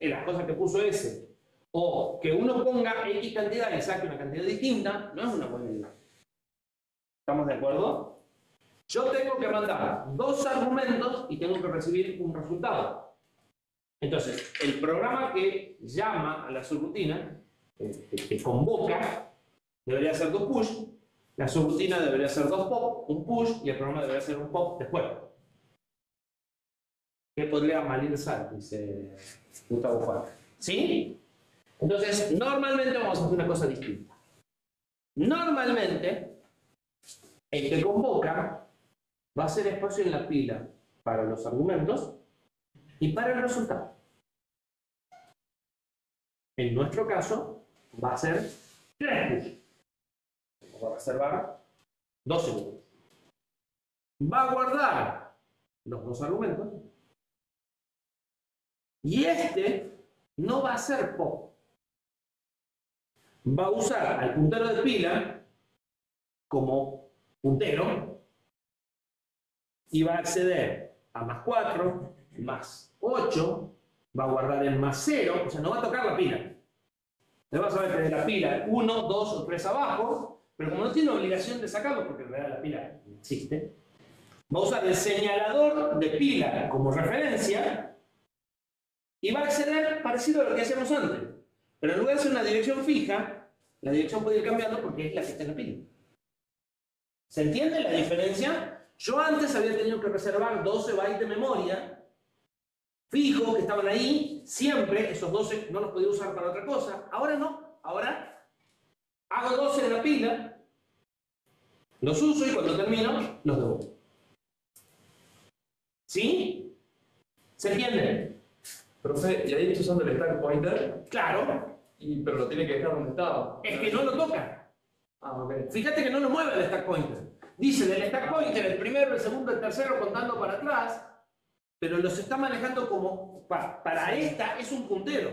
las cosas que puso ese, o que uno ponga X cantidad y saque una cantidad distinta, no es una buena idea. ¿Estamos de acuerdo? Yo tengo que mandar dos argumentos y tengo que recibir un resultado. Entonces, el programa que llama a la subrutina, que convoca, debería ser dos push, la subrutina debería ser dos pop, un push, y el programa debería ser un pop después. ¿Qué podría malir sal? Dice Gustavo Juan. ¿Sí? Entonces, normalmente vamos a hacer una cosa distinta. Normalmente, el que convoca va a hacer espacio en la pila para los argumentos y para el resultado. En nuestro caso, va a ser 3 push. Va a reservar 2 segundos. Va a guardar los dos argumentos. Y este no va a ser pop. Va a usar al puntero de pila como puntero y va a acceder a +4, +8, va a guardar el +0, o sea, no va a tocar la pila. Le vas a ver que de la pila 1, 2 o 3 abajo, pero como no tiene obligación de sacarlo, porque en realidad la pila no existe, va a usar el señalador de pila como referencia y va a acceder parecido a lo que hacíamos antes. Pero en lugar de ser una dirección fija, la dirección puede ir cambiando porque es la que está en la pila. ¿Se entiende la diferencia? Yo antes había tenido que reservar 12 bytes de memoria fijos que estaban ahí, siempre, esos 12 no los podía usar para otra cosa. Ahora no, ahora hago 12 en la pila, los uso y cuando termino, los devuelvo. ¿Sí? ¿Se entiende? Profe, ¿y ahí está usando el stack pointer? Claro. Pero lo tiene que dejar donde estaba. Es que no lo toca. Ah, ok. Fíjate que no lo mueve el stack pointer. Dice del stack pointer el primero, el segundo, el tercero contando para atrás, pero los está manejando como para esta es un puntero.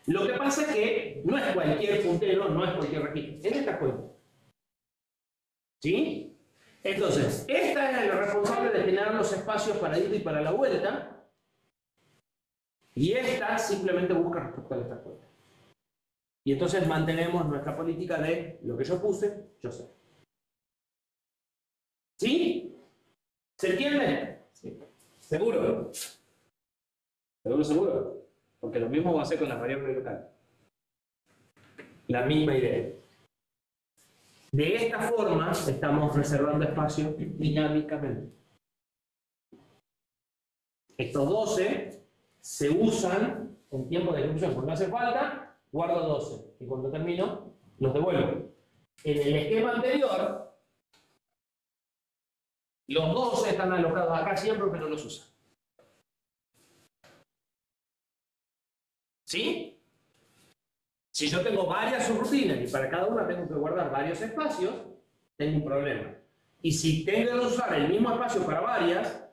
Lo que pasa es que no es cualquier puntero, no es cualquier registro, es stack pointer. ¿Sí? Entonces, esta es la responsable de generar los espacios para ir y para la vuelta, y esta simplemente busca respecto al stack pointer. Y entonces mantenemos nuestra política de lo que yo puse, yo sé. ¿Sí? ¿Se entiende? Sí. ¿Seguro? ¿Seguro? Porque lo mismo va a hacer con las variables locales. La misma idea. De esta forma estamos reservando espacio dinámicamente. Estos 12 se usan en tiempo de ejecución. Cuando hace falta, guardo 12. Y cuando termino, los devuelvo. En el esquema anterior, los 12 están alocados acá siempre, pero no los usan. ¿Sí? Si yo tengo varias subrutinas y para cada una tengo que guardar varios espacios, tengo un problema. Y si tengo que usar el mismo espacio para varias,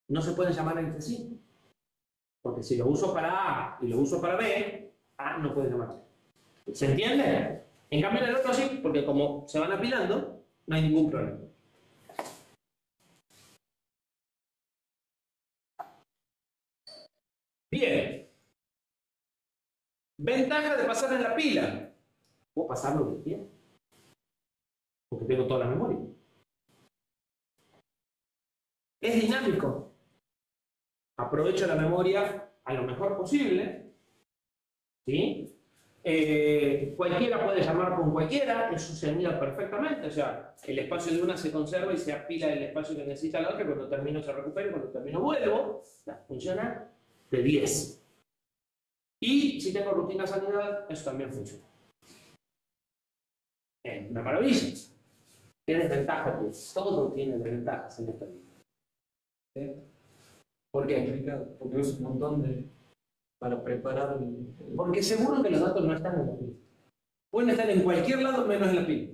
no se pueden llamar entre sí. Porque si lo uso para A y lo uso para B, A no puede llamar B. ¿Se entiende? En cambio en el otro sí, porque como se van apilando, no hay ningún problema. Bien. Ventaja de pasar en la pila. Puedo pasarlo del pie. Porque tengo toda la memoria. Es dinámico. Aprovecho la memoria a lo mejor posible. ¿Sí? Cualquiera puede llamar con cualquiera, eso se mira perfectamente. O sea, el espacio de una se conserva y se apila el espacio que necesita la otra. Cuando termino se recupera y cuando termino vuelvo. Funciona de 10. Y si tengo rutina sanidad, eso también funciona. Es una maravilla. ¿Qué desventaja? Pues todo tiene desventajas en esta vida. ¿Sí? ¿Por qué? Porque es un montón de... para preparar Porque seguro que los datos no están en la pila. Pueden estar en cualquier lado menos en la pila.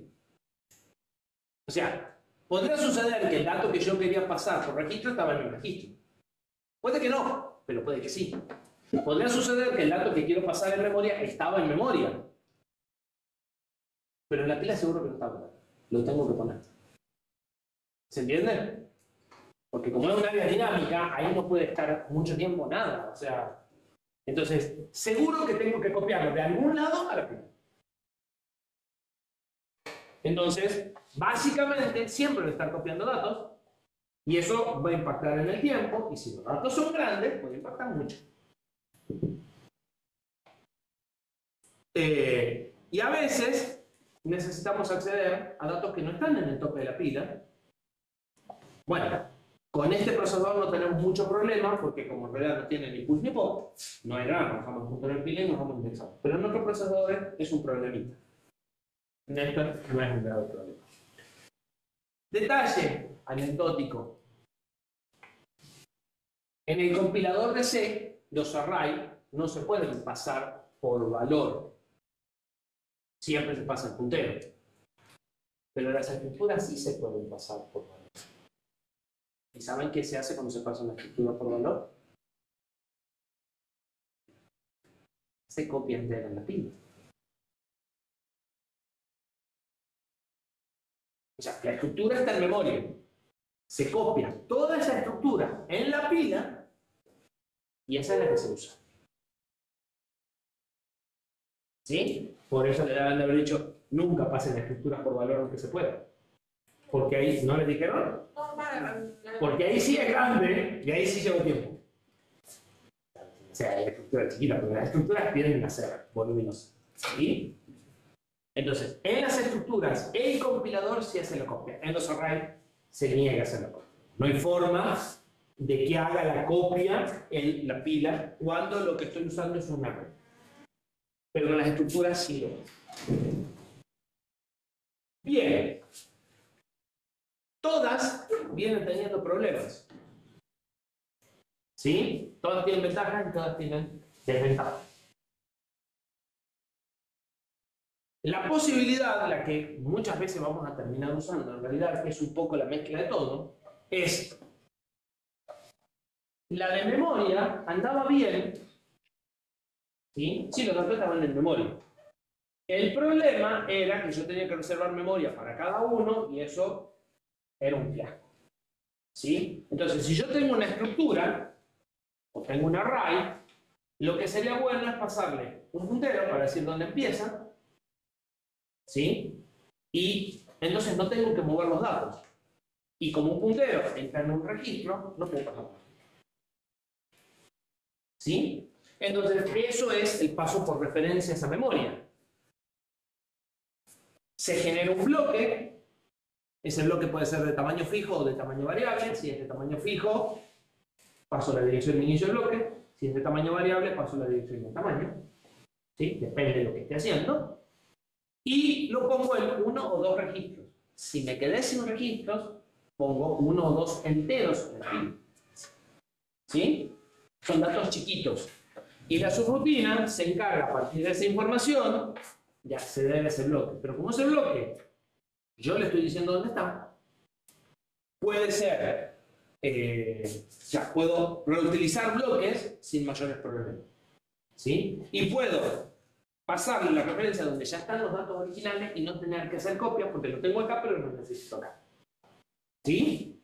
O sea, podría suceder que el dato que yo quería pasar por registro estaba en el registro. Puede que no, pero puede que sí. Podría suceder que el dato que quiero pasar en memoria estaba en memoria. Pero en la pila seguro que no estaba. Lo tengo que poner. ¿Se entiende? Porque como es un área dinámica, ahí no puede estar mucho tiempo nada. O sea, entonces, seguro que tengo que copiarlo de algún lado a la pila. Entonces, básicamente, siempre voy a estar copiando datos. Y eso va a impactar en el tiempo. Y si los datos son grandes, puede impactar mucho. Y a veces necesitamos acceder a datos que no están en el tope de la pila. Bueno, con este procesador no tenemos mucho problema porque como en realidad no tiene ni push ni pop, no hay drama, nos vamos a juntar el pila y nos vamos a indexar. Pero en otros procesadores es un problemita. En esto no es un grave problema. Detalle anecdótico. En el compilador de C, los array no se pueden pasar por valor. Siempre se pasa el puntero. Pero las estructuras sí se pueden pasar por valor. ¿Y saben qué se hace cuando se pasa una estructura por valor? Se copia entera en la pila. O sea, la estructura está en memoria. Se copia toda esa estructura en la pila y esa es la que se usa. ¿Sí? Por eso le deben de haber dicho, nunca pasen estructuras por valor aunque se pueda. Porque ahí, ¿no les dijeron? Porque ahí sí es grande y ahí sí lleva tiempo. O sea, hay estructuras chiquitas, pero las estructuras tienen que ser voluminosas. ¿Sí? Entonces, en las estructuras, el compilador sí hace la copia. En los arrays se niega a hacer la copia. No hay forma de que haga la copia en la pila cuando lo que estoy usando es un array. Pero en las estructuras sí lo es. Bien. Todas vienen teniendo problemas. ¿Sí? Todas tienen ventajas y todas tienen desventajas. La posibilidad, la que muchas veces vamos a terminar usando, en realidad, que es un poco la mezcla de todo, es la de memoria andaba bien. ¿Sí? Sí, los datos estaban en memoria. El problema era que yo tenía que reservar memoria para cada uno y eso era un fiasco. ¿Sí? Entonces, si yo tengo una estructura o tengo un array, lo que sería bueno es pasarle un puntero para decir dónde empieza. ¿Sí? Y entonces no tengo que mover los datos. Y como un puntero entra en un registro, no puedo pasar. ¿Sí? Entonces, eso es el paso por referencia a esa memoria. Se genera un bloque. Ese bloque puede ser de tamaño fijo o de tamaño variable. Si es de tamaño fijo, paso la dirección de inicio del bloque. Si es de tamaño variable, paso la dirección de tamaño. ¿Sí? Depende de lo que esté haciendo. Y lo pongo en uno o dos registros. Si me quedé sin registros, pongo uno o dos enteros en el pila. ¿Sí? Son datos chiquitos. Y la subrutina se encarga a partir de esa información de acceder a ese bloque. Pero como ese bloque, yo le estoy diciendo dónde está, puede ser, ya puedo reutilizar bloques sin mayores problemas. ¿Sí? Y puedo pasarle la referencia donde ya están los datos originales y no tener que hacer copias porque lo tengo acá, pero lo necesito acá. ¿Sí?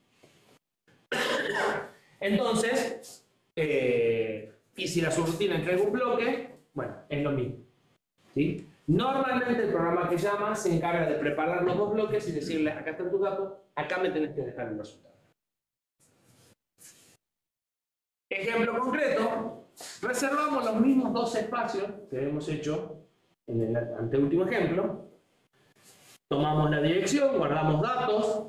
Entonces, y si la subrutina entrega un bloque, bueno, es lo mismo. ¿Sí? Normalmente el programa que llama se encarga de preparar los dos bloques y decirle, acá están tus datos, acá me tenés que dejar el resultado. Ejemplo concreto, reservamos los mismos dos espacios que hemos hecho en el anteúltimo ejemplo. Tomamos la dirección, guardamos datos,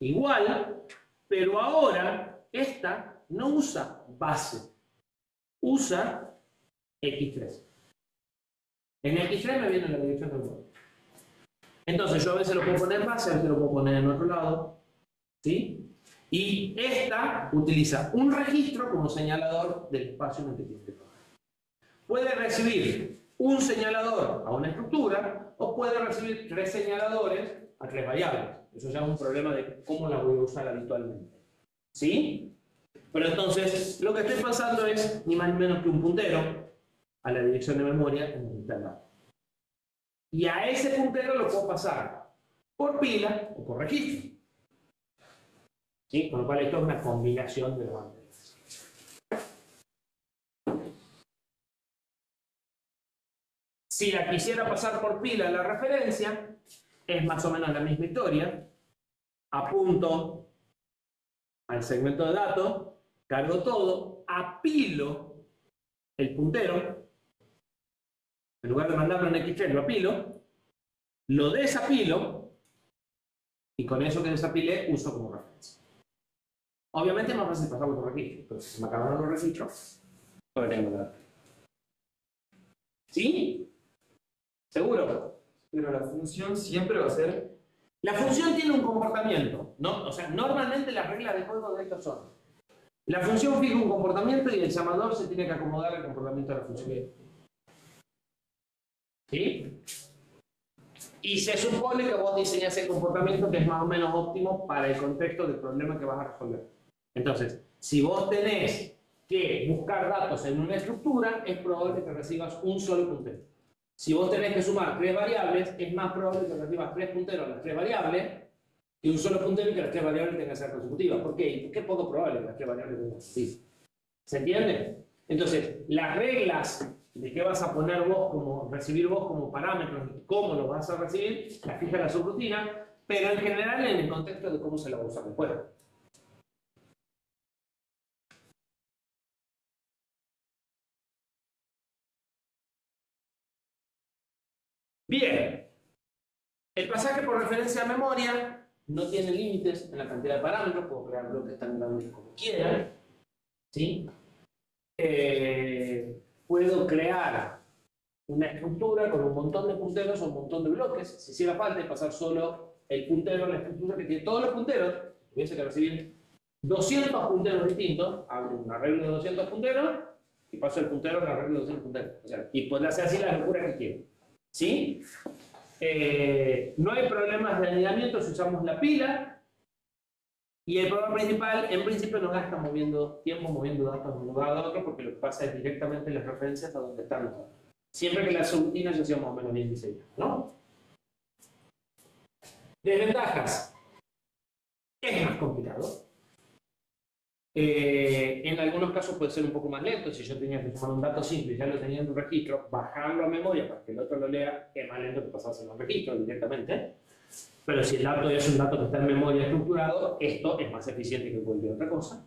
igual, pero ahora esta no usa base, usa X3. En X3 me viene la dirección del bloque. Entonces yo a veces lo puedo poner en base, a veces lo puedo poner en otro lado, ¿sí? Y esta utiliza un registro como señalador del espacio en el que tiene que trabajar. Puede recibir un señalador a una estructura o puede recibir 3 señaladores a 3 variables. Eso ya es un problema de cómo la voy a usar habitualmente. ¿Sí? Pero entonces lo que estoy pasando es ni más ni menos que un puntero a la dirección de memoria en donde está el dato. Y a ese puntero lo puedo pasar por pila o por registro. ¿Sí? Con lo cual esto es una combinación de los anteriores. Si la quisiera pasar por pila la referencia, es más o menos la misma historia. Apunto al segmento de datos, cargo todo, apilo el puntero, en lugar de mandarlo en X3 lo apilo, lo desapilo y con eso que desapilé uso como referencia. Obviamente es más fácil pasarlo por registro, pero si se me acabaron los registros, no tengo nada. ¿Sí? ¿Seguro? Pero la función siempre va a ser... La función tiene un comportamiento, ¿no? O sea, normalmente las reglas de juego de esto son: la función fija un comportamiento y el llamador se tiene que acomodar al comportamiento de la función. ¿Sí? Y se supone que vos diseñás el comportamiento que es más o menos óptimo para el contexto del problema que vas a resolver. Entonces, si vos tenés que buscar datos en una estructura, es probable que recibas un solo puntero. Si vos tenés que sumar 3 variables, es más probable que recibas 3 punteros a las 3 variables que un solo puntero y que las 3 variables tengan que ser consecutivas. ¿Por qué? Porque es poco probable que las 3 variables tengan consecutivas. ¿Se entiende? Entonces, las reglas de qué vas a poner vos como, recibir vos como parámetros, cómo lo vas a recibir, las fija la subrutina, pero en general en el contexto de cómo se la va a usar después. Bien, el pasaje por referencia a memoria no tiene límites en la cantidad de parámetros, puedo crear bloques tan grandes como quiera, ¿sí? Puedo crear una estructura con un montón de punteros o un montón de bloques. Si hiciera falta pasar solo el puntero a la estructura que tiene todos los punteros, tuviese que recibir 200 punteros distintos, abro un arreglo de 200 punteros y paso el puntero al arreglo de 200 punteros. O sea, y puedo hacer así la locura que quiero. ¿Sí? No hay problemas de anidamiento si usamos la pila y el programa principal en principio no gasta tiempo moviendo datos de un lugar a otro porque lo que pasa es directamente las referencias a donde están los datos. Siempre que la subrutina ya sea más o menos bien diseñada, ¿no? Desventajas. Es más complicado. En algunos casos puede ser un poco más lento. Si yo tenía que tomar un dato simple y ya lo tenía en un registro, bajarlo a memoria para que el otro lo lea, es más lento que pasarse en un registro directamente. Pero si el dato es un dato que está en memoria estructurado, esto es más eficiente que cualquier otra cosa.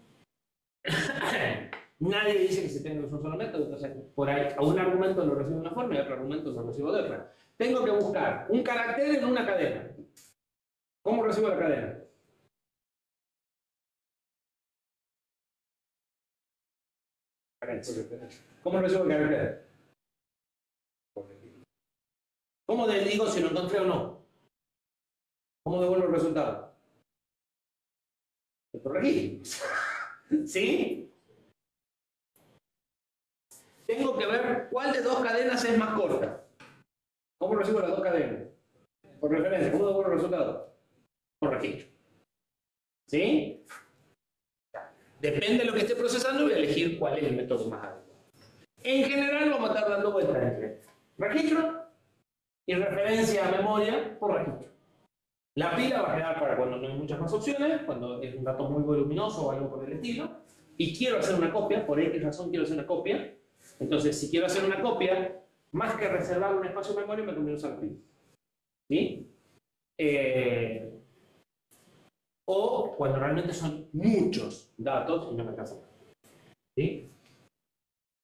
Nadie dice que se tenga que usar un solo método, entonces por ahí a un argumento lo recibo de una forma y a otro argumento lo recibo de otra. Tengo que buscar un carácter en una cadena. ¿Cómo recibo la cadena? ¿Cómo recibo el carácter? ¿Cómo le digo si lo encontré o no? ¿Cómo devuelvo el resultado? Lo corregí. ¿Sí? tengo que ver cuál de dos cadenas es más corta. ¿Cómo recibo las dos cadenas? Por referencia, ¿cómo devuelvo el resultado? Por registro. ¿Sí? Depende de lo que esté procesando, voy a elegir cuál es el método más adecuado. En general vamos a estar dando vueltas entre registro y referencia a memoria por registro. La pila va a quedar para cuando no hay muchas más opciones, cuando es un dato muy voluminoso o algo por el estilo, y quiero hacer una copia, por X razón quiero hacer una copia. Entonces, si quiero hacer una copia, más que reservar un espacio de memoria, me conviene usar la pila. ¿Sí? O cuando realmente son muchos datos y no me alcanza. ¿Sí?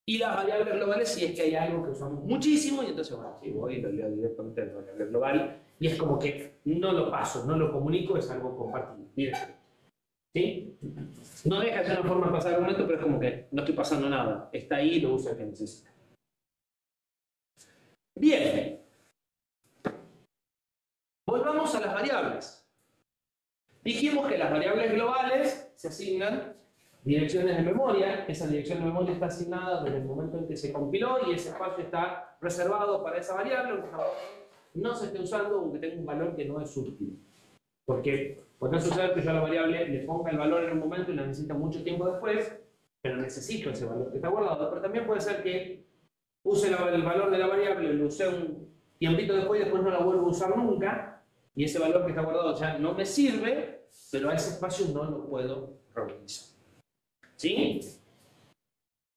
Y las variables globales, si es que hay algo que usamos muchísimo, y entonces, bueno, si voy y lo leo directamente en la variable global, y es como que no lo paso, no lo comunico, es algo compartido, directo. ¿Sí? No deja de ser una forma de pasar argumento, pero es como que no estoy pasando nada. Está ahí y lo uso el que necesita. Bien. Volvamos a las variables. Dijimos que las variables globales se asignan direcciones de memoria. Esa dirección de memoria está asignada desde el momento en que se compiló y ese espacio está reservado para esa variable, aunque no se esté usando, aunque tenga un valor que no es útil. Porque puede suceder que yo a la variable le ponga el valor en un momento y la necesito mucho tiempo después, pero necesito ese valor que está guardado. Pero también puede ser que use el valor de la variable, lo usé un tiempito después y después no la vuelvo a usar nunca, y ese valor que está guardado ya no me sirve, pero a ese espacio no lo puedo reorganizar. ¿Sí?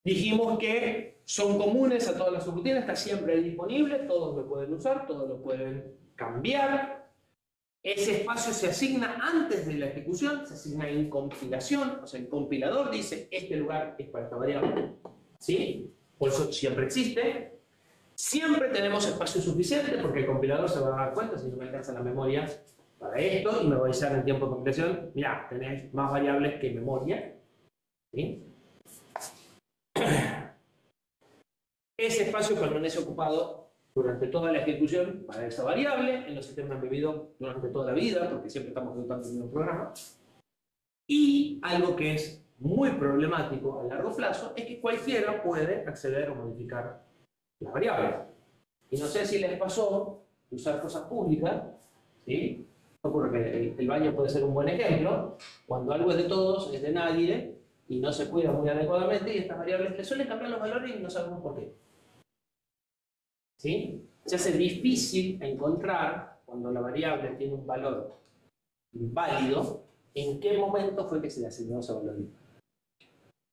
Dijimos que son comunes a todas las subrutinas, está siempre disponible, todos lo pueden usar, todos lo pueden cambiar. Ese espacio se asigna antes de la ejecución, se asigna en compilación, o sea, el compilador dice, este lugar es para esta variable. ¿Sí? Por eso siempre existe. Siempre tenemos espacio suficiente, porque el compilador se va a dar cuenta si no me alcanza la memoria para esto, y me va a avisar en tiempo de compilación, mirá, tenés más variables que memoria. ¿Sí? Ese espacio permanece ocupado durante toda la ejecución para esa variable, en los sistemas embebidos durante toda la vida, porque siempre estamos ejecutando el mismo programa. Y algo que es muy problemático a largo plazo es que cualquiera puede acceder o modificar la variable. Y no sé si les pasó usar cosas públicas, ¿sí? Ocurre que el baño puede ser un buen ejemplo, cuando algo es de todos, es de nadie, y no se cuida muy adecuadamente, y estas variables le suelen cambiar los valores y no sabemos por qué. ¿Sí? Se hace difícil encontrar, cuando la variable tiene un valor válido, en qué momento fue que se le asignó ese valor.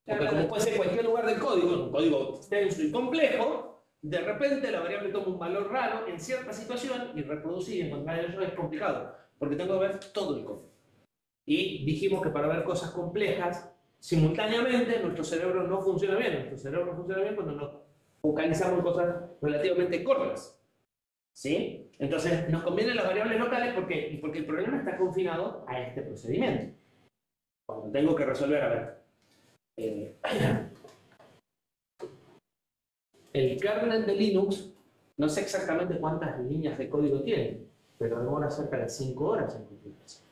Porque como puede ser cualquier lugar del código, un código extenso y complejo, de repente la variable toma un valor raro en cierta situación y reproducir y encontrar eso es complicado, porque tengo que ver todo el código. Y dijimos que para ver cosas complejas, simultáneamente nuestro cerebro no funciona bien. Nuestro cerebro funciona bien cuando nos focalizamos en cosas relativamente cortas. ¿Sí? Entonces nos convienen las variables locales porque el problema está confinado a este procedimiento. Cuando tengo que resolver, a ver, el kernel de Linux, no sé exactamente cuántas líneas de código tiene, pero demora cerca de 5 horas en compilarse.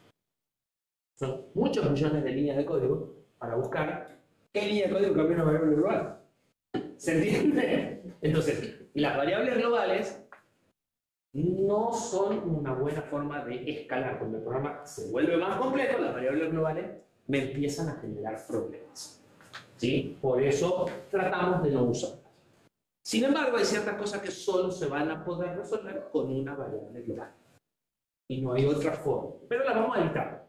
Son muchos millones de líneas de código para buscar qué línea de código cambia una variable global. ¿Se entiende? Entonces, las variables globales no son una buena forma de escalar. Cuando el programa se vuelve más complejo, las variables globales me empiezan a generar problemas. ¿Sí? Por eso tratamos de no usarlas. Sin embargo, hay ciertas cosas que solo se van a poder resolver con una variable global. Y no hay otra forma. Pero las vamos a evitar.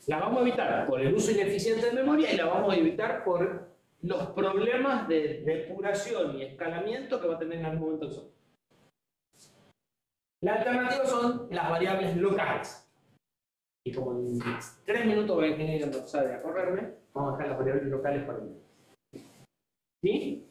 La vamos a evitar por el uso ineficiente de memoria y la vamos a evitar por los problemas de depuración y escalamiento que va a tener en algún momento el software. La alternativa son las variables locales. Y como en 3 minutos voy a tener que empezar a correrme, vamos a dejar las variables locales para mí. ¿Sí?